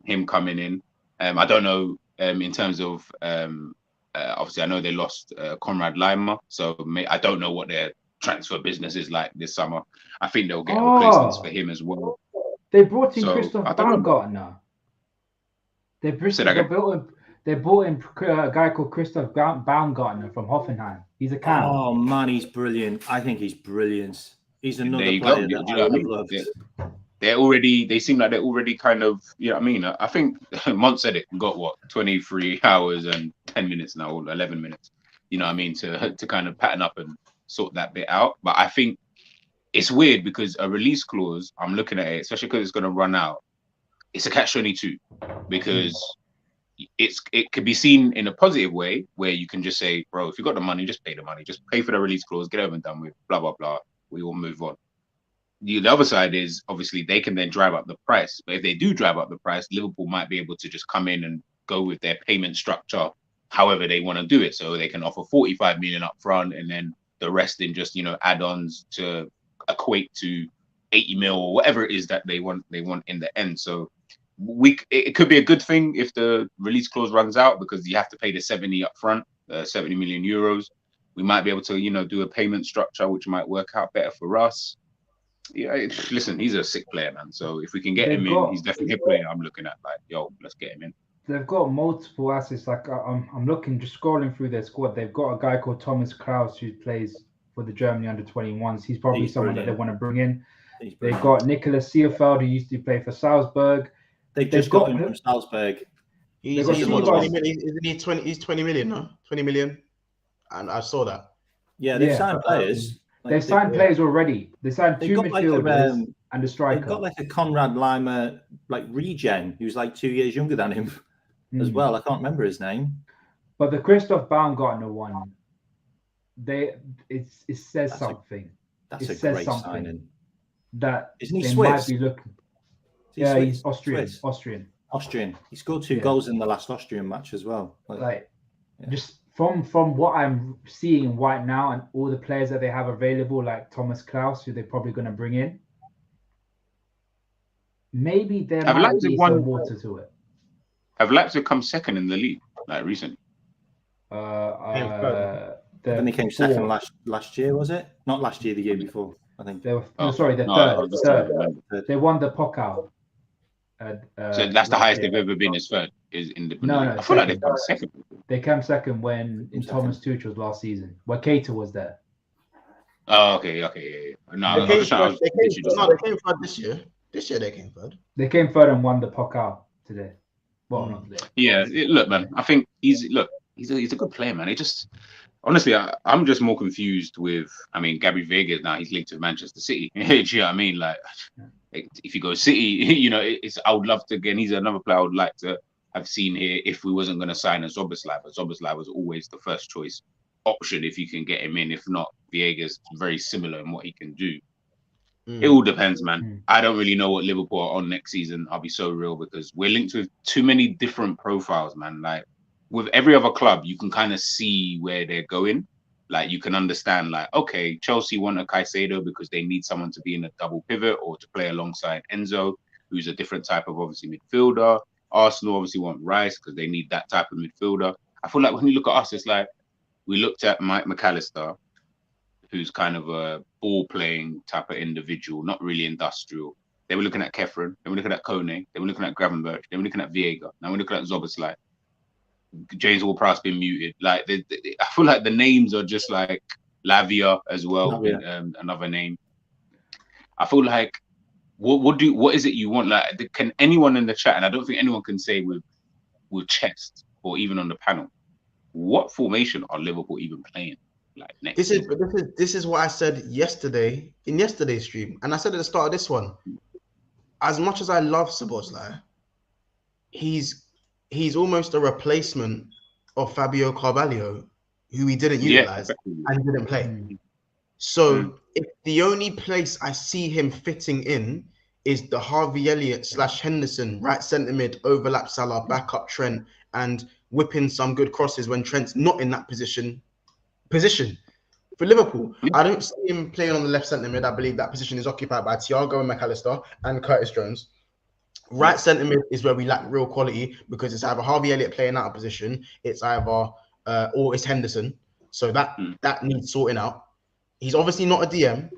Him coming in. I don't know in terms of obviously I know they lost Konrad Laimer, so I don't know what their transfer business is like this summer. I think they'll get replacements for him as well. They brought in Christoph Baumgartner. They brought in a guy called Christoph Baumgartner from Hoffenheim. He's a cam. Oh man, he's brilliant. I think he's brilliant. He's another player that I loved. They seem like they're already kind of, you know what I mean? I think Monts said it, got what, 23 hours and 10 minutes now, or 11 minutes, you know what I mean, to kind of pattern up and sort that bit out. But I think it's weird because a release clause, I'm looking at it, especially because it's going to run out, it's a catch-22 because it could be seen in a positive way where you can just say, bro, if you got the money, just pay the money, just pay for the release clause, get over and done with, blah, blah, blah. We will move on. The other side is obviously they can then drive up the price. But if they do drive up the price, Liverpool might be able to just come in and go with their payment structure however they want to do it. So they can offer 45 million up front and then the rest in just, you know, add-ons to equate to 80 mil or whatever it is that they want in the end. So it could be a good thing if the release clause runs out because you have to pay the 70 up front, 70 million euros. We might be able to, you know, do a payment structure which might work out better for us. Yeah, listen, he's a sick player, man. So if we can get him in, he's definitely a player I'm looking at. Like, yo, let's get him in. They've got multiple assets. Like I'm looking, just scrolling through their squad. They've got a guy called Thomas Kraus who plays for the Germany under-21s. He's probably someone that they want to bring in. They've got Nicholas Seelfeld who used to play for Salzburg. They've just got him from Salzburg. He's 20 million. Isn't he 20? He's 20 million, no? 20 million. And I saw that. Yeah, they've signed players. They've signed players already. They signed two midfielders and a striker. They've got like a Konrad Laimer like regen who's like 2 years younger than him as well. I can't remember his name. But the Christoph Baumgartner one, it says something. That's a great signing. That isn't he they Swiss? Might be looking. Yeah, he's Austrian. Swiss. Austrian. He scored 2 goals in the last Austrian match as well. Just from what I'm seeing right now and all the players that they have available, like Thomas Kraus, who they're probably going to bring in, maybe there might be some water to it. Have Leipzig come second in the league like recently? Then they came second last year, was it? Not last year, the year before. I think they were. Third. They won the Pokal. So that's the highest they've ever been as third. Is in the no. I feel like they've come second. They came second when in Thomas Tuchel's last season, where Keita was there. Oh, okay, yeah. No, they came third this year. This year they came third. They came third and won the Pokal today. Well, not today. Yeah, look, man. I think he's a good player, man. It just honestly, I'm just more confused with. I mean, Gabby Vegas now he's linked to Manchester City. Do you know what I mean? Like, if you go City, you know, I would love to. Again, he's another player I would like to have seen here if we wasn't going to sign a Szoboszlai. But Szoboszlai was always the first choice option if you can get him in. If not, Viegas very similar in what he can do. It all depends, man. I don't really know what Liverpool are on next season. I'll be so real because we're linked with too many different profiles, man. Like with every other club, you can kind of see where they're going. Like you can understand, like, okay, Chelsea want a Caicedo because they need someone to be in a double pivot or to play alongside Enzo, who's a different type of obviously midfielder. Arsenal obviously want Rice because they need that type of midfielder. I feel like when you look at us, it's like we looked at Mike McAllister, who's kind of a ball-playing type of individual, not really industrial. They were looking at Kefren, they were looking at Kone, they were looking at Gravenberch, they were looking at Viega. Now we're looking at Szoboszlai. James Ward-Prowse been muted. Like I feel like the names are just like Lavia as well, another name. I feel like what is it you want? Like, can anyone in the chat? And I don't think anyone can say with chest. or even on the panel, what formation are Liverpool even playing? Like next This season? is what I said yesterday in yesterday's stream, and I said at the start of this one. As much as I love Szoboszlai, he's almost a replacement of Fabio Carvalho, who we didn't Yeah, utilize effectively. and didn't play. Mm. So if the only place I see him fitting in is the Harvey Elliott / Henderson right centre mid, overlap Salah, backup Trent, and whipping some good crosses when Trent's not in that position. For Liverpool, I don't see him playing on the left centre mid. I believe that position is occupied by Thiago and McAllister and Curtis Jones. Right centre mid is where we lack real quality because it's either Harvey Elliott playing out of position, it's either or it's Henderson. So that needs sorting out. He's obviously not a DM.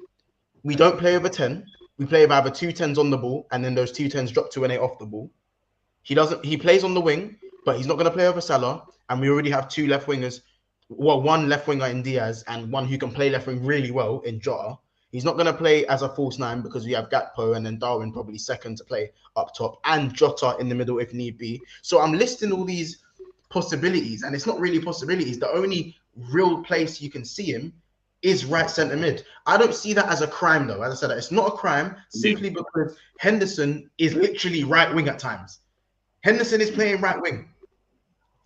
We don't play over 10. We play with either 2 10s on the ball, and then those 2 10s drop to an 8 off the ball. He plays on the wing, but he's not going to play over Salah. And we already have 2 left wingers. Well, 1 left winger in Diaz and 1 who can play left wing really well in Jota. He's not going to play as a false 9 because we have Gakpo and then Darwin probably second to play up top and Jota in the middle if need be. So I'm listing all these possibilities, and it's not really possibilities. The only real place you can see him is right centre mid. I don't see that as a crime, though. As I said, it's not a crime simply because Henderson is literally right wing at times. Henderson is playing right wing,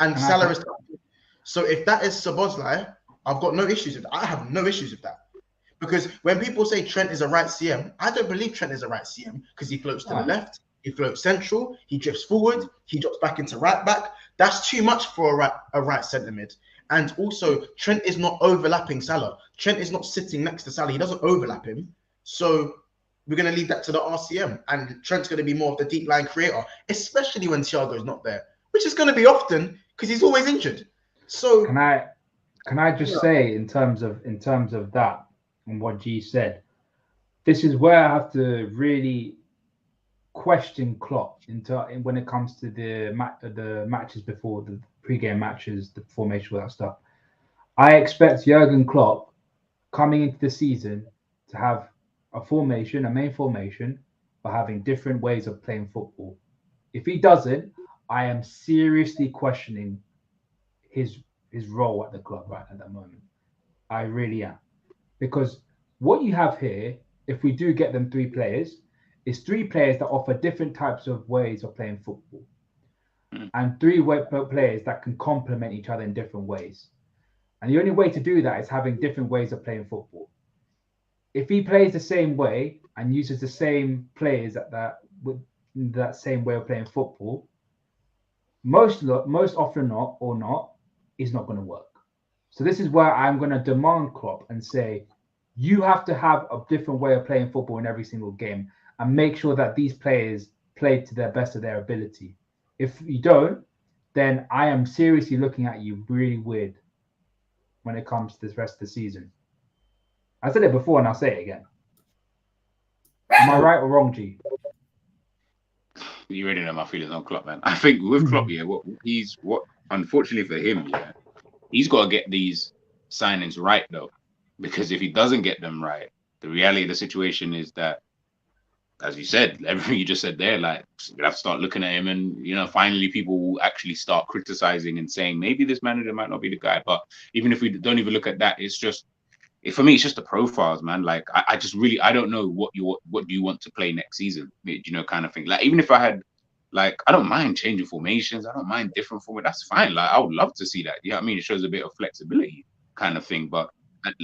and Salah is. So if that is Szoboszlai, I've got no issues with that. I have no issues with that. Because when people say Trent is a right CM, I don't believe Trent is a right CM because he floats to the left, he floats central, he drifts forward, he drops back into right back. That's too much for a right centre mid. And also, Trent is not overlapping Salah. Trent is not sitting next to Salah. He doesn't overlap him. So we're going to leave that to the RCM. And Trent's going to be more of the deep line creator, especially when Thiago's not there, which is going to be often because he's always injured. So can I just say in terms of that and what G said, this is where I have to really question Klopp when it comes to the matches before the pre-game matches, the formation, all that stuff. I expect Jurgen Klopp coming into the season to have a main formation, but having different ways of playing football. If he doesn't, I am seriously questioning his role at the club right at that moment. I really am. Because what you have here, if we do get them 3 players, is 3 players that offer different types of ways of playing football. And 3 players that can complement each other in different ways. And the only way to do that is having different ways of playing football. If he plays the same way and uses the same players with that same way of playing football, most often not, is not going to work. So this is where I'm going to demand Klopp and say, you have to have a different way of playing football in every single game and make sure that these players play to their best of their ability. If you don't, then I am seriously looking at you really weird when it comes to this rest of the season. I said it before and I'll say it again. Am I right or wrong, G? You already know my feelings on Klopp, man. I think with Klopp, what unfortunately for him, he's got to get these signings right, though. Because if he doesn't get them right, the reality of the situation is that, as you said, everything you just said there, like, you have to start looking at him and, finally people will actually start criticizing and saying, maybe this manager might not be the guy. But even if we don't even look at that, it's just, for me, it's just the profiles, man. Like, I don't know what do you want to play next season, kind of thing. Like, even if I had, like, I don't mind changing formations. I don't mind different formations. That's fine. Like, I would love to see that. You know what I mean? It shows a bit of flexibility kind of thing. But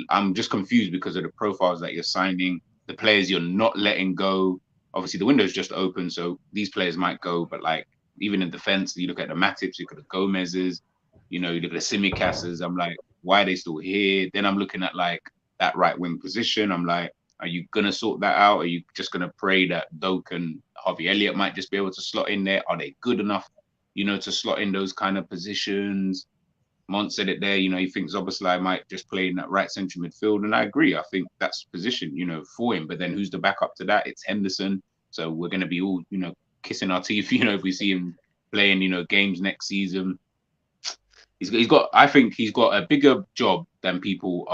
I'm just confused because of the profiles that you're signing, the players you're not letting go. Obviously, the window's just open, so these players might go. But, like, even in defense, you look at the Matips, you look at the Gomez's, you look at the Simicas's. I'm like, why are they still here? Then I'm looking at, like, that right wing position. I'm like, are you going to sort that out? Are you just going to pray that Doak and Harvey Elliott might just be able to slot in there? Are they good enough, to slot in those kind of positions? Monts said it there, he thinks Szoboszlai might just play in that right central midfield. And I agree. I think that's position, for him. But then who's the backup to that? It's Henderson. So we're going to be all, kissing our teeth, if we see him playing, games next season. I think he's got a bigger job than people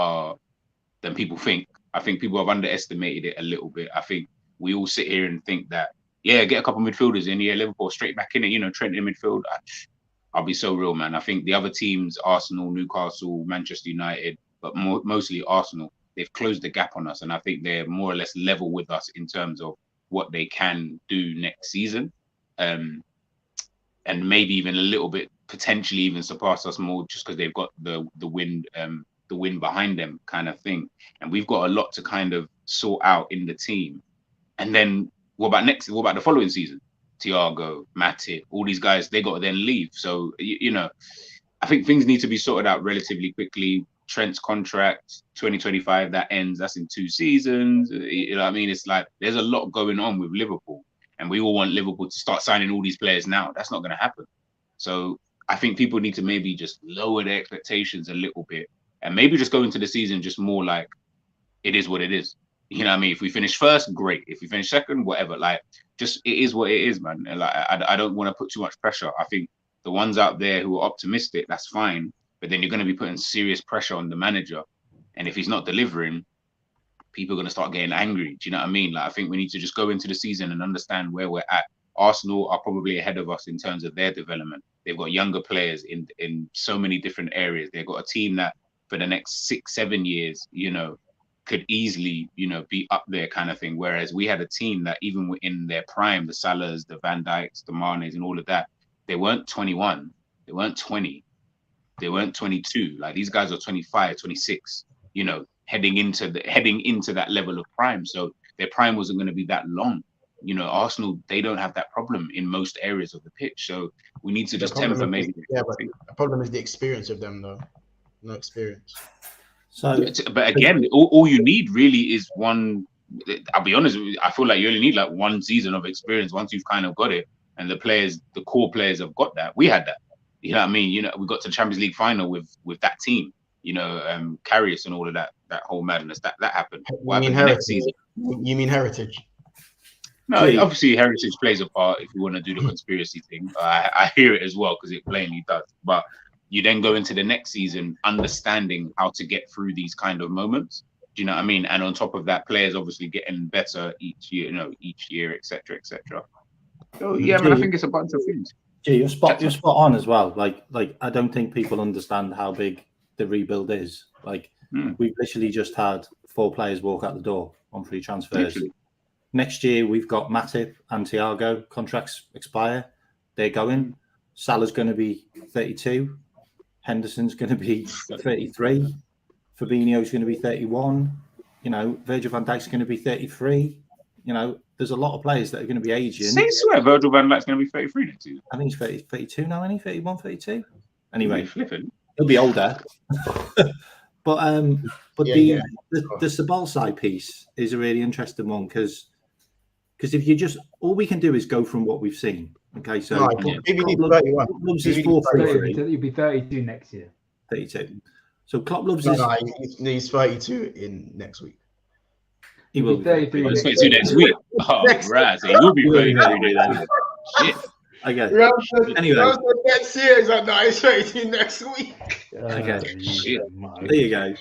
think. I think people have underestimated it a little bit. I think we all sit here and think that, get a couple of midfielders in, Liverpool straight back in it, Trent in midfield. I'll be so real, man. I think the other teams, Arsenal, Newcastle, Manchester United, but mostly Arsenal, they've closed the gap on us, and I think they're more or less level with us in terms of what they can do next season, and maybe even a little bit potentially even surpass us more just because they've got the win behind them, kind of thing. And we've got a lot to kind of sort out in the team. And then what about the following season? Thiago, Matip, all these guys, they got to then leave. So I think things need to be sorted out relatively quickly. Trent's contract 2025 that ends. That's in 2 seasons. You know what I mean? It's like there's a lot going on with Liverpool, and we all want Liverpool to start signing all these players now. That's not going to happen. So I think people need to maybe just lower their expectations a little bit, and maybe just go into the season just more like it is what it is. You know what I mean? If we finish first, great. If we finish second, whatever. Like, just it is what it is, man. And like, I don't want to put too much pressure. I think the ones out there who are optimistic, that's fine. But then you're going to be putting serious pressure on the manager. And if he's not delivering, people are going to start getting angry. Do you know what I mean? Like, I think we need to just go into the season and understand where we're at. Arsenal are probably ahead of us in terms of their development. They've got younger players in so many different areas. They've got a team that for the next 6-7 years, could easily, be up there kind of thing. Whereas we had a team that even in their prime, the Salahs, the Van Dijks, the Manes and all of that, they weren't 21, they weren't 20. They weren't 22. Like, these guys are 25, 26, heading into that level of prime. So their prime wasn't going to be that long. Arsenal, they don't have that problem in most areas of the pitch. So we need to just temper maybe. Yeah, but the problem is the experience of them, though. No experience. So, but again, all you need really is one. I'll be honest, I feel like you only need like 1 season of experience once you've kind of got it. And the core players have got that. We had that. You know what I mean? We got to the Champions League final with that team. Karius and all of that whole madness that happened. What happened the next season? You mean heritage? No, obviously heritage plays a part if you want to do the conspiracy thing. I hear it as well because it plainly does. But you then go into the next season understanding how to get through these kind of moments. Do you know what I mean? And on top of that, players obviously getting better each year, etc., etc. So yeah, man, I think it's a bunch of things. Yeah, you're spot on as well. Like I don't think people understand how big the rebuild is. Like we've literally just had 4 players walk out the door on free transfers. Literally. Next year we've got Matip and Thiago contracts expire. They're going. Salah's going to be 32. Henderson's going to be 33. Fabinho's going to be 31. Virgil van Dijk's going to be 33. There's a lot of players that are going to be aging. Say swear, Virgil van Dijk's going to be 33 next year. I think he's 32 now, isn't he? 31, 32? Anyway, he'll be older. but the Szoboszlai piece is a really interesting one because if you just all we can do is go from what we've seen. Okay, so maybe need 31. He'll be 32 next year. 32. So Klopp loves he's 32 in next week. He will be 33 next week. Oh, right. So he will be 33 then. Shit. Okay. Anyway, next year is like he's 32 next week. Okay. Shit. There you go.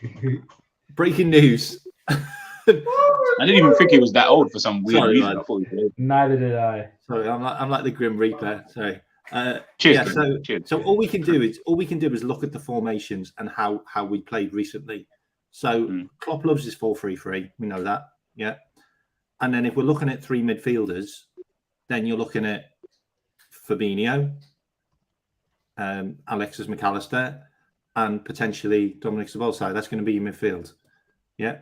Breaking news. I didn't even think he was that old for some weird reason. I thought he was. Neither did I. Sorry, I'm like the Grim Reaper. Sorry. Cheers. Yeah, cheers. So all we can do is look at the formations and how we played recently. So Klopp loves his 4-3-3. We know that. Yeah. And then if we're looking at 3 midfielders, then you're looking at Fabinho, Alexis McAllister, and potentially Dominik Szoboszlai. That's going to be your midfield. Yeah.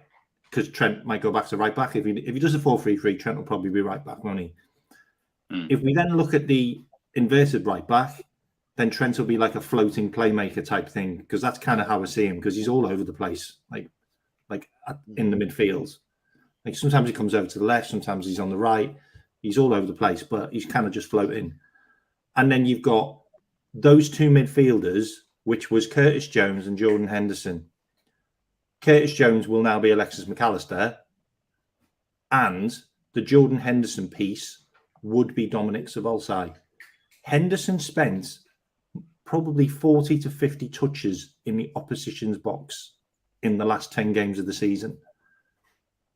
Because Trent might go back to right back. If he does a 4-3-3, Trent will probably be right back, won't he? If we then look at the inverted right back, then Trent will be like a floating playmaker type thing, because that's kind of how I see him, because he's all over the place, like in the midfield. Like sometimes he comes over to the left, sometimes he's on the right. He's all over the place, but he's kind of just floating. And then you've got those 2 midfielders, which was Curtis Jones and Jordan Henderson. Curtis Jones will now be Alexis McAllister, and the Jordan Henderson piece would be Dominik Szoboszlai. Henderson spent probably 40 to 50 touches in the opposition's box in the last 10 games of the season.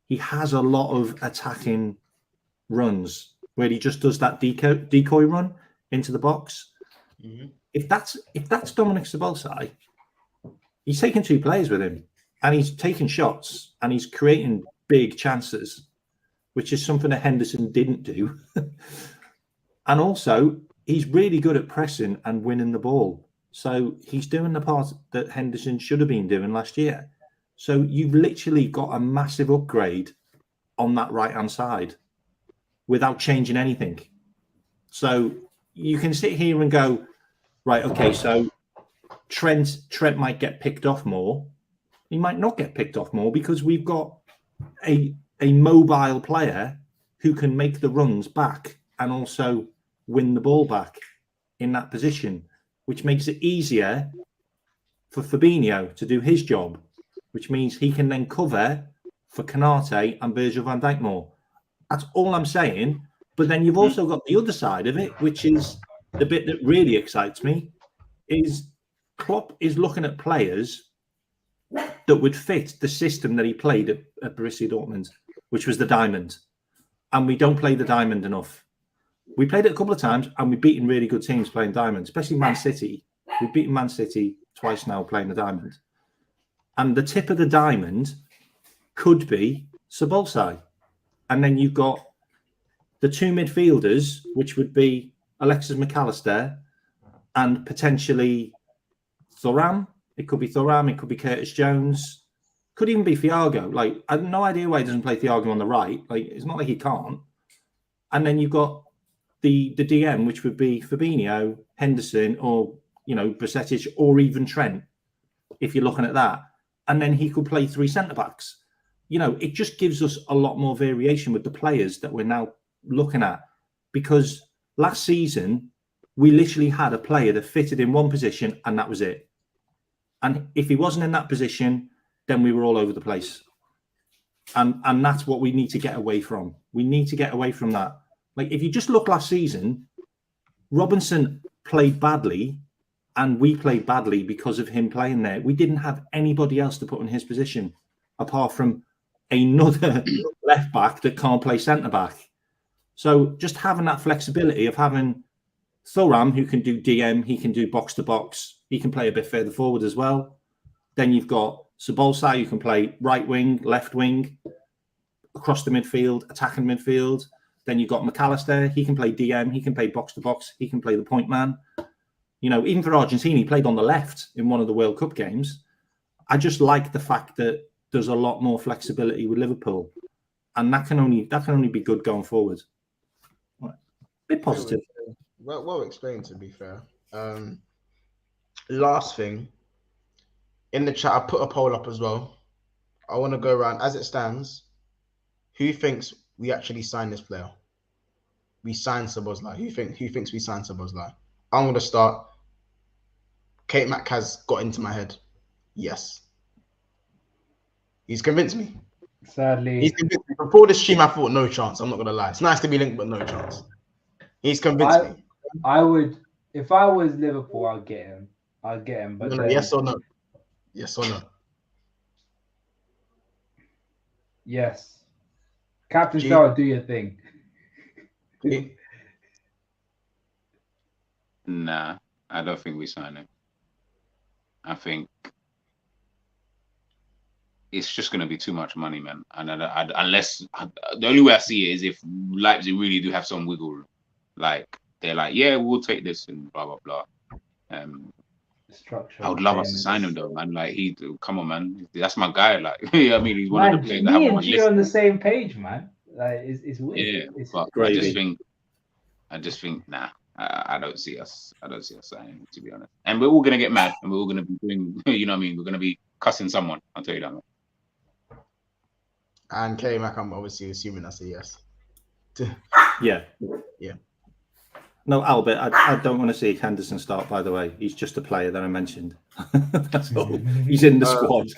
He has a lot of attacking runs where he just does that decoy run into the box. if that's Dominik Szoboszlai, he's taking 2 players with him, and he's taking shots, and he's creating big chances, which is something that Henderson didn't do. And also, he's really good at pressing and winning the ball. So he's doing the part that Henderson should have been doing last year. So you've literally got a massive upgrade on that right-hand side without changing anything. So you can sit here and go, right, okay, so Trent might get picked off more. He might not get picked off more because we've got a mobile player who can make the runs back and also win the ball back in that position, which makes it easier for Fabinho to do his job, which means he can then cover for Konate and Virgil van Dijk more. That's all I'm saying. But then you've also got the other side of it, which is the bit that really excites me, is Klopp is looking at players that would fit the system that he played at Borussia Dortmund, which was the diamond. And we don't play the diamond enough. We played it a couple of times and we've beaten really good teams playing diamond, especially Man City. We've beaten Man City twice now playing the diamond. And the tip of the diamond could be Szoboszlai. And then you've got the 2 midfielders, which would be Alexis McAllister and potentially Thuram. It could be Thuram, it could be Curtis Jones, could even be Thiago. Like, I have no idea why he doesn't play Thiago on the right. Like, it's not like he can't. And then you've got the DM, which would be Fabinho, Henderson, or, you know, Bajcetic, or even Trent, if you're looking at that. And then he could play 3 centre-backs. You know, it just gives us a lot more variation with the players that we're now looking at. Because last season, we literally had a player that fitted in one position, and that was it. And if he wasn't in that position, then we were all over the place. And that's what we need to get away from. We need to get away from that. Like, if you just look last season, Robinson played badly and we played badly because of him playing there. We didn't have anybody else to put in his position apart from another left back that can't play centre back. So just having that flexibility of having Thuram, who can do DM, he can do box to box, he can play a bit further forward as well. Then you've got Szoboszlai, who can play right wing, left wing, across the midfield, attacking midfield. Then you've got McAllister, he can play DM, he can play box to box, he can play the point man. You know, even for Argentina, he played on the left in one of the World Cup games. I just like the fact that there's a lot more flexibility with Liverpool, and that can only be good going forward. Right. Bit positive. Well explained, to be fair. Last thing, in the chat, I put a poll up as well. I want to go around as it stands. Who thinks we actually signed this player? We signed Szoboszlai. Who thinks we signed Szoboszlai? I'm going to start. Kate Mack has got into my head. Yes. He's convinced me. Sadly. He's convinced me. Before this stream, I thought no chance. I'm not going to lie. It's nice to be linked, but no chance. He's convinced me. I would, if I was Liverpool, I'd get him. But no, yes or no? Yes or no? Yes. Captain Shaw, do your thing. Nah, I don't think we sign him. I think it's just going to be too much money, man. And unless the only way I see it is if Leipzig really do have some wiggle room, like they're like, yeah, we'll take this and blah blah blah. I would love us to sign him though, man. Like come on, man, that's my guy. Like, yeah, I mean, he's one of the players that have on my list. Me and G on the same page, man. Like, it's weird. Yeah, but I just think, nah. I don't see us signing, to be honest. And we're all gonna get mad, and we're all gonna be doing, you know what I mean? We're gonna be cussing someone. I'll tell you that, man. And K-Mac, I'm obviously assuming that's a yes. Yeah. No, Albert, I don't want to see Henderson start, by the way. He's just a player that I mentioned. That's all. He's in the squad.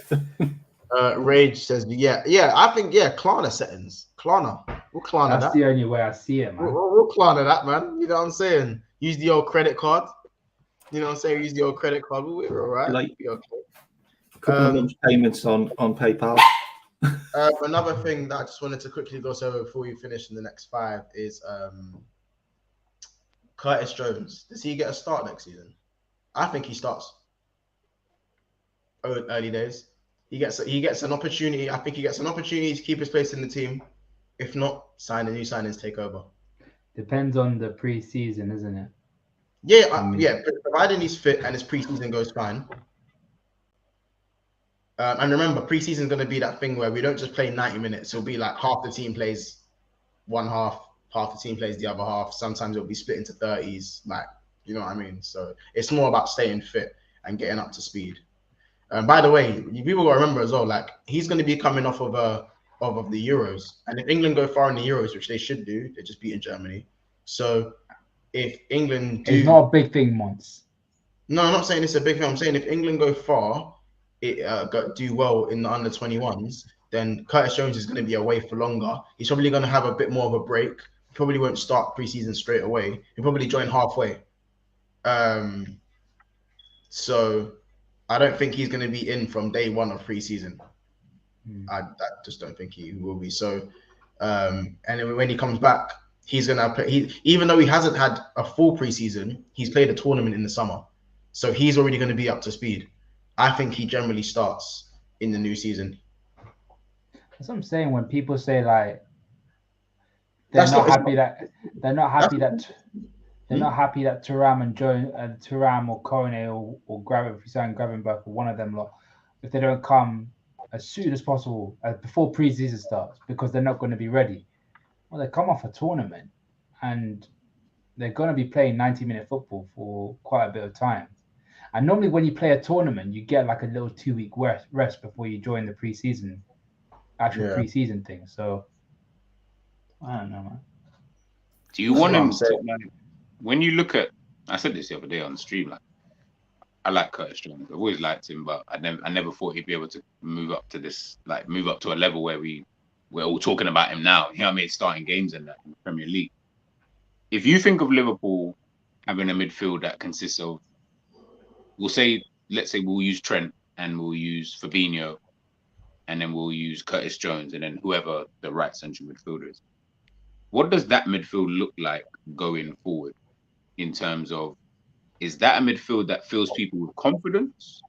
Rage says, yeah. I think, Klarna settings. Klarna. We'll Klarna that. That's the only way I see it, man. We'll Klarna that, man. You know what I'm saying? Use the old credit card. You know what I'm saying? Use the old credit card. We're all right. Like, a couple of months payments on PayPal. Another thing that I just wanted to quickly gloss over before we finish in the next 5 is Curtis Jones. Does he get a start next season? I think he starts. Early days. He gets an opportunity. I think he gets an opportunity to keep his place in the team. If not, sign the new signings, take over. Depends on the pre-season, isn't it? Yeah, providing he's fit and his pre-season goes fine. And remember, pre-season is going to be that thing where we don't just play 90 minutes. It'll be like half the team plays one half the team plays the other half. Sometimes it'll be split into 30s. Like, you know what I mean? So it's more about staying fit and getting up to speed. By the way, people gotta remember as well, like he's going to be coming off of the Euros, and if England go far in the Euros, which they should do, they're just beating Germany. So if England it's not a big thing, Monts. No, I'm not saying it's a big thing. I'm saying if England go far, do well in the under-21s, then Curtis Jones is going to be away for longer. He's probably going to have a bit more of a break. He probably won't start preseason straight away. He'll probably join halfway. So I don't think he's going to be in from day one of preseason. I just don't think he will be. So, and then when he comes back, he's going to play. Even though he hasn't had a full preseason, he's played a tournament in the summer. So he's already going to be up to speed. I think he generally starts in the new season. That's what I'm saying. When people say like they're not happy that Thuram and Jones and Thuram or Kone or Gravenberch or one of them lot, if they don't come as soon as possible before preseason starts because they're not going to be ready. Well, they come off a tournament and they're going to be playing 90-minute football for quite a bit of time. And normally when you play a tournament, you get like a little 2-week rest before you join the preseason thing. So I don't know, man. Do you want him to, like, when you look at, I said this the other day on the stream, like I like Curtis Jones. I've always liked him, but I never thought he'd be able to move up to a level where we're all talking about him now. You know what I mean? Starting games in the Premier League. If you think of Liverpool having a midfield that consists of, let's say we'll use Trent and we'll use Fabinho and then we'll use Curtis Jones and then whoever the right central midfielder is. What does that midfield look like going forward in terms of, is that a midfield that fills people with confidence?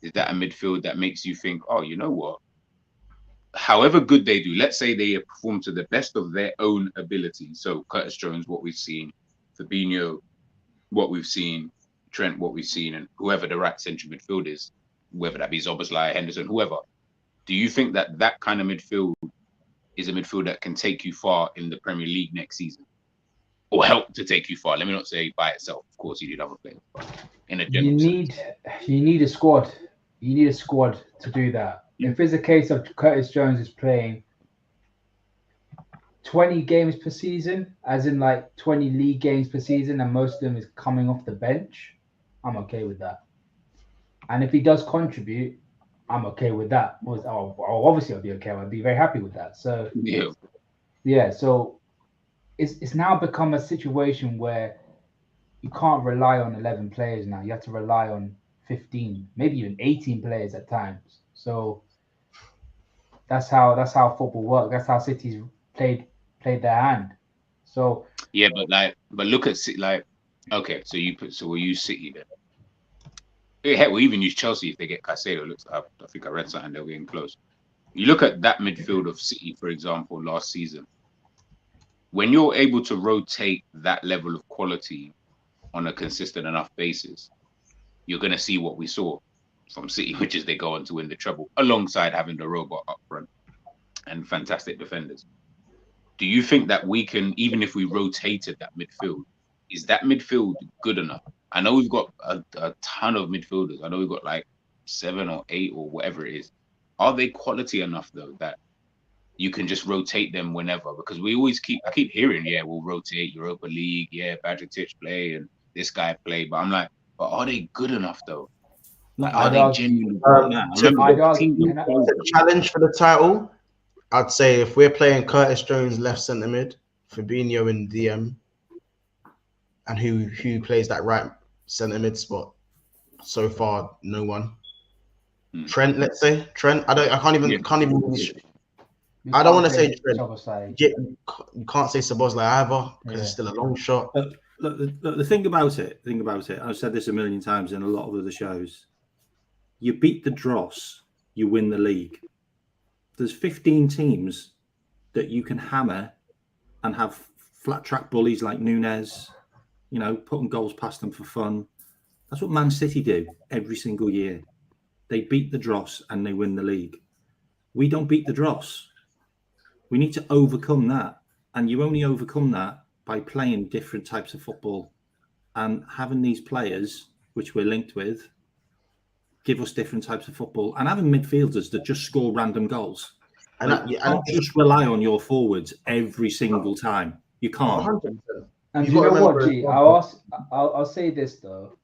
Is that a midfield that makes you think, oh, you know what? However good they do, let's say they perform to the best of their own ability. So Curtis Jones, what we've seen, Fabinho, what we've seen, Trent, what we've seen, and whoever the right central midfield is, whether that be Szoboszlai, Henderson, whoever. Do you think that kind of midfield is a midfield that can take you far in the Premier League next season? Or help to take you far? Let me not say by itself. Of course, you need other players. But in a general sense. You need a squad. You need a squad to do that. If it's a case of Curtis Jones is playing 20 games per season, as in like 20 league games per season, and most of them is coming off the bench, I'm okay with that. And if he does contribute, I'm okay with that. Obviously, I'll be okay. I'd be very happy with that. So yeah. So it's now become a situation where you can't rely on 11 players now. You have to rely on 15, maybe even 18 players at times. So that's how football works. That's how City's played their hand. So yeah, but look at City. Like, okay, so we'll use City then. Heck, we'll even use Chelsea if they get Caicedo. I think I read something, they're getting close. You look at that midfield of City, for example, last season. When you're able to rotate that level of quality on a consistent enough basis, you're going to see what we saw from City, which is they go on to win the treble, alongside having the robot up front and fantastic defenders. Do you think that we can, even if we rotated that midfield, is that midfield good enough? I know we've got a ton of midfielders. I know we've got like 7 or 8 or whatever it is. Are they quality enough though that you can just rotate them whenever? Because I keep hearing, yeah, we'll rotate Europa League, yeah, Bajic play and this guy play, but I'm like, but are they good enough though? Like, are they genuinely the challenge for the title? I'd say if we're playing Curtis Jones left centre mid, Fabinho in DM, and who plays that right centre mid spot? So far, no one. Trent, let's say Trent. I can't even. I don't want to say Trent. You can't say Szoboszlai either because it's still a long shot. Look, the thing about it. I've said this a million times in a lot of other shows. You beat the dross, you win the league. There's 15 teams that you can hammer and have flat track bullies like Nunes, putting goals past them for fun. That's what Man City do every single year. They beat the dross and they win the league. We don't beat the dross. We need to overcome that. And you only overcome that by playing different types of football and having these players, which we're linked with, give us different types of football and having midfielders that just score random goals. And you can't just rely on your forwards every single time. You can't. 100%. And you know what, G? I'll say this though.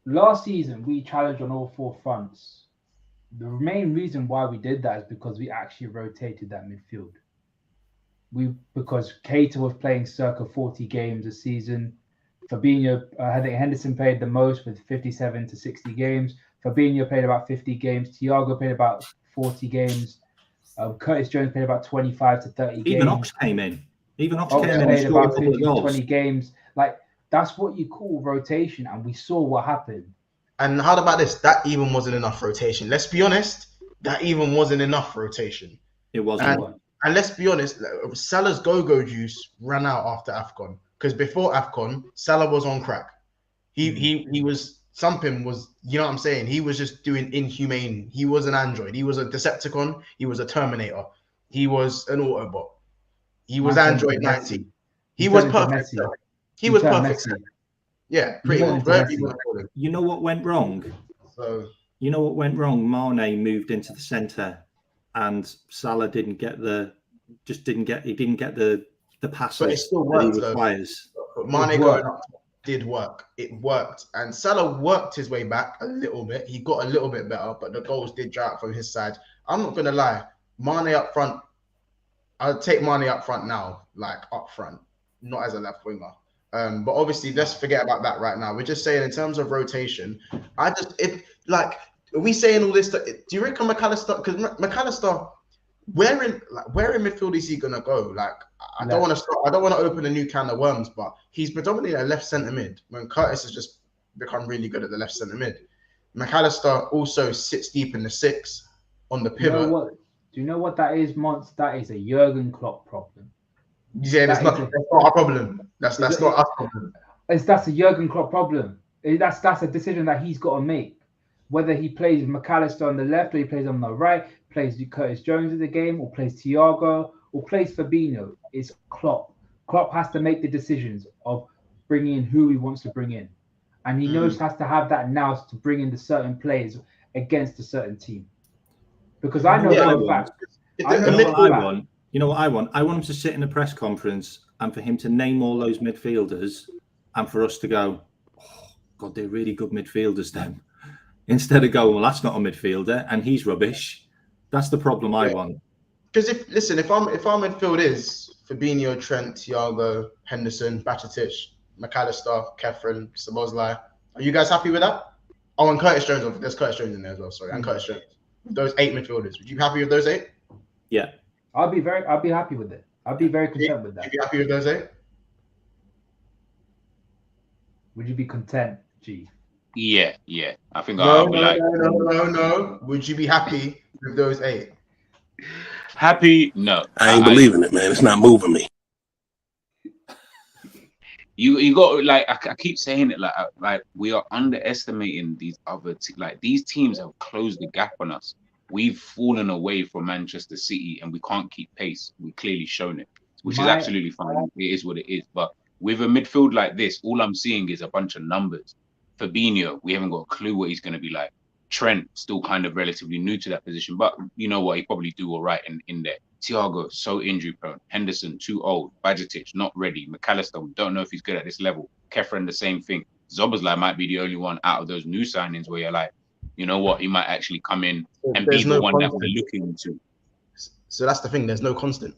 Last season, we challenged on all four fronts. The main reason why we did that is because we actually rotated that midfield. Because Keita was playing circa 40 games a season. Fabinho, I think Henderson played the most with 57 to 60 games. Fabinho played about 50 games. Thiago played about 40 games. Curtis Jones played about 25 to 30 games. Even Ox came in. Played about 50 to 20 games. Like, that's what you call rotation, and we saw what happened. And how about this? That even wasn't enough rotation. Let's be honest. That even wasn't enough rotation. It wasn't. And let's be honest, Salah's go-go juice ran out after AFCON. Because before AFCON, Salah was on crack. He was, something was, you know what I'm saying? He was just doing inhumane. He was an android. He was a Decepticon. He was a Terminator. He was an Autobot. He was Android 90. He was perfect. He was perfect. Yeah, pretty much. You know what went wrong? Mane moved into the centre, and Salah didn't get the passes. But it still worked. But Mane going up did work. It worked, and Salah worked his way back a little bit. He got a little bit better, but the goals did dry out from his side. I'm not gonna lie, Mane up front. I'll take Mane up front now, like up front, not as a left winger. But obviously, let's forget about that right now. We're just saying in terms of rotation. Are we saying all this? Do you reckon McAllister? Because McAllister, where in midfield is he gonna go? Like, I don't want to open a new can of worms, but he's predominantly a left centre mid. When Curtis has just become really good at the left centre mid. McAllister also sits deep in the 6 on the pivot. Do you know what that is, Monts? That is a Jurgen Klopp problem. Yeah, that's not our problem. That's not our problem. That's a Jurgen Klopp problem. That's a decision that he's got to make. Whether he plays McAllister on the left or he plays on the right, plays Curtis Jones in the game, or plays Thiago, or plays Fabinho, it's Klopp. Klopp has to make the decisions of bringing in who he wants to bring in. And he knows he has to have that now to bring in the certain players against a certain team. Because I know for a fact. You know what I want? I want him to sit in a press conference and for him to name all those midfielders and for us to go, oh, God, they're really good midfielders then. Instead of going, well, that's not a midfielder and he's rubbish. That's the problem I want. Because if our midfield is Fabinho, Trent, Thiago, Henderson, Bajcetic, McAllister, Kefren, Szoboszlai, are you guys happy with that? Oh, and Curtis Jones. There's Curtis Jones in there as well. Sorry, and Curtis Jones. Those 8 midfielders. Would you be happy with those 8? Yeah. I'll be happy with it. I'll be very content with that. Would you be happy with those 8? Would you be content, G? Yeah. I think No. Would you be happy with those 8? Happy? No. I ain't believing it, man. It's not moving me. You got I keep saying it like we are underestimating these other these teams have closed the gap on us. We've fallen away from Manchester City and we can't keep pace. We've clearly shown it, which is absolutely fine. It is what it is. But with a midfield like this, all I'm seeing is a bunch of numbers. Fabinho, we haven't got a clue what he's going to be like. Trent, still kind of relatively new to that position, but you know what? He probably do all right in there. Thiago, so injury prone. Henderson, too old. Bajcetic, not ready. McAllister, we don't know if he's good at this level. Kefren, the same thing. Szoboszlai might be the only one out of those new signings where you're like, you know what? He might actually come in and be the one that we're looking into. So that's the thing. There's no constant.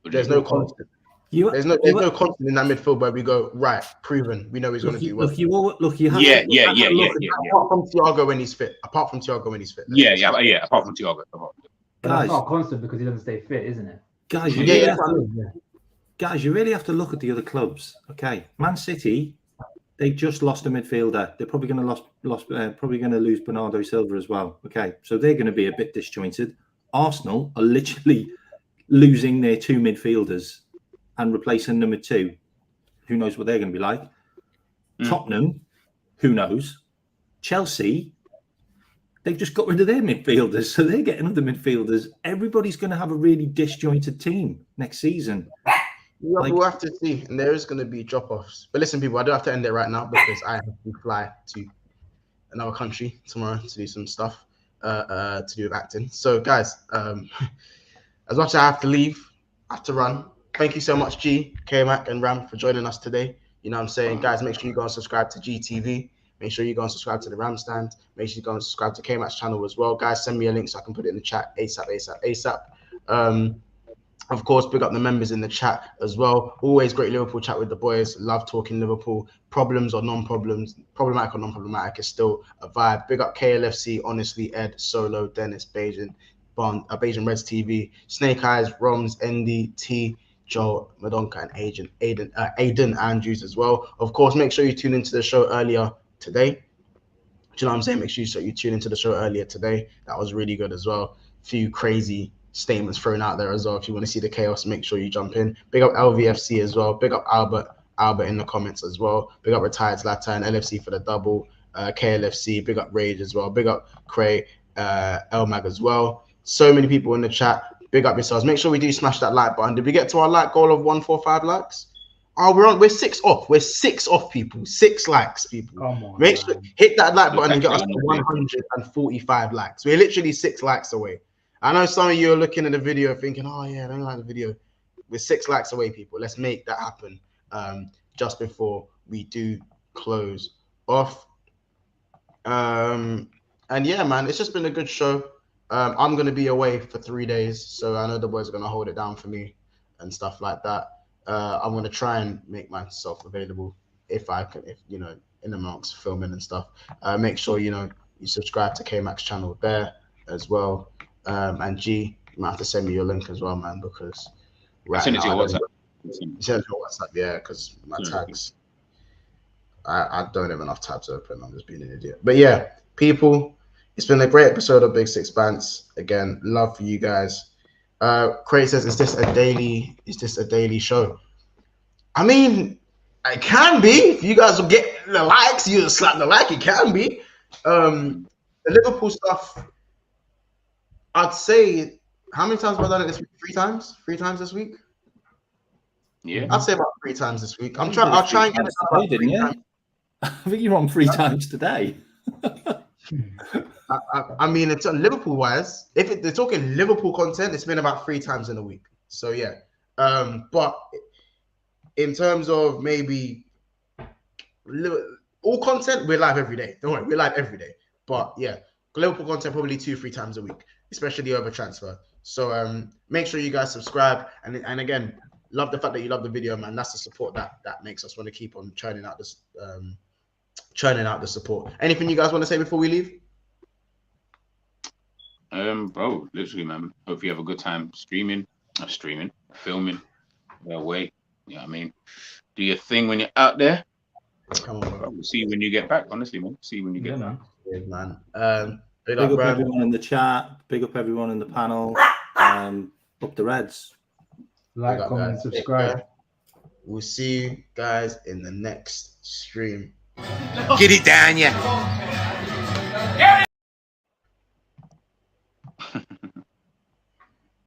There's no constant. There's no constant in that midfield where we go, right, proven. We know he's going to do well. Yeah. Apart from Thiago when he's fit. Apart from Thiago. Apart from Thiago. But that's not constant because he doesn't stay fit, isn't it? Guys, guys, you really have to look at the other clubs. Okay, Man City, they just lost a midfielder. They're probably going to lose Bernardo Silva as well. Okay, so they're going to be a bit disjointed. Arsenal are literally losing their 2 midfielders and replacing them with 2. Who knows what they're going to be like? Tottenham, who knows? Chelsea, they've just got rid of their midfielders, so they're getting other midfielders. Everybody's going to have a really disjointed team next season. Yeah, we'll have to see, and there is going to be drop-offs. But listen, people, I do have to end it right now because I have to fly to another country tomorrow to do some stuff to do with acting. So, guys, as much as I have to leave, I have to run. Thank you so much, G, K-Mac, and Ram for joining us today. You know what I'm saying? Guys, make sure you go and subscribe to GTV. Make sure you go and subscribe to the Ram Stand. Make sure you go and subscribe to K-Mac's channel as well. Guys, send me a link so I can put it in the chat ASAP. Of course, big up the members in the chat as well. Always great Liverpool chat with the boys. Love talking Liverpool. Problems or non-problems, problematic or non-problematic is still a vibe. Big up KLFC, Honestly, Ed, Solo, Dennis, Bajan, Bajan Reds TV, Snake Eyes, Roms, Andy, T, Joe, Madonka, and Aiden Andrews as well. Of course, make sure you tune into the show earlier today. Do you know what I'm saying? Make sure you tune into the show earlier today. That was really good as well. Few crazy statements thrown out there as well. If you want to see the chaos, make sure you jump in. Big up LVFC as well. Big up Albert in the comments as well. Big up Retired Zlatan, LFC for the double, KLFC. Big up Rage as well. Big up Cray, Elmag as well. So many people in the chat. Big up yourselves. Make sure we do smash that like button. Did we get to our like goal of 145 likes? Oh, we're 6 off. We're 6 off, people. 6 likes, people. Come on, Make sure hit that like button and get us to 145 likes. We're literally 6 likes away. I know some of you are looking at the video thinking, oh yeah, I don't like the video. We're 6 likes away, people. Let's make that happen just before we do close off. And yeah, man, it's just been a good show. I'm going to be away for 3 days, so I know the boys are going to hold it down for me and stuff like that. I'm going to try and make myself available if I can, in amongst filming and stuff. Make sure, you subscribe to K-Mac's channel there as well. And G, you might have to send me your link as well, man, because send it to your WhatsApp. Send it to your WhatsApp, yeah, because my tags, I don't have enough tabs open. I'm just being an idiot. But yeah, people, it's been a great episode of Big Six Bants. Again, love for you guys. Craig says, is this a daily show? I mean, it can be. If you guys will get the likes, you just slap the like, it can be. The Liverpool stuff, I'd say, how many times have I done it this week? 3 times? 3 times this week? Yeah. I'd say about 3 times this week. I'll try and get it about 3 times. I think you're on 3 times today. I mean, it's Liverpool wise. If they're talking Liverpool content, it's been about 3 times in a week. So yeah, but in terms of maybe all content, we're live every day. Don't worry, we're live every day. But yeah, Liverpool content probably 2-3 times a week, especially over transfer. So make sure you guys subscribe, and again, love the fact that you love the video, man. That's the support that makes us want to keep on churning out this. Churning out the support. Anything you guys want to say before we leave? Bro, literally, man. Hope you have a good time filming, away. You know what I mean? Do your thing when you're out there. Come on, bro. We'll see you when you get back, honestly, man. See you when you get back. Good, man. Big up everyone in the chat. Big up everyone in the panel. Up the Reds. Like, comment, subscribe. We'll see you guys in the next stream. Get it down, yeah.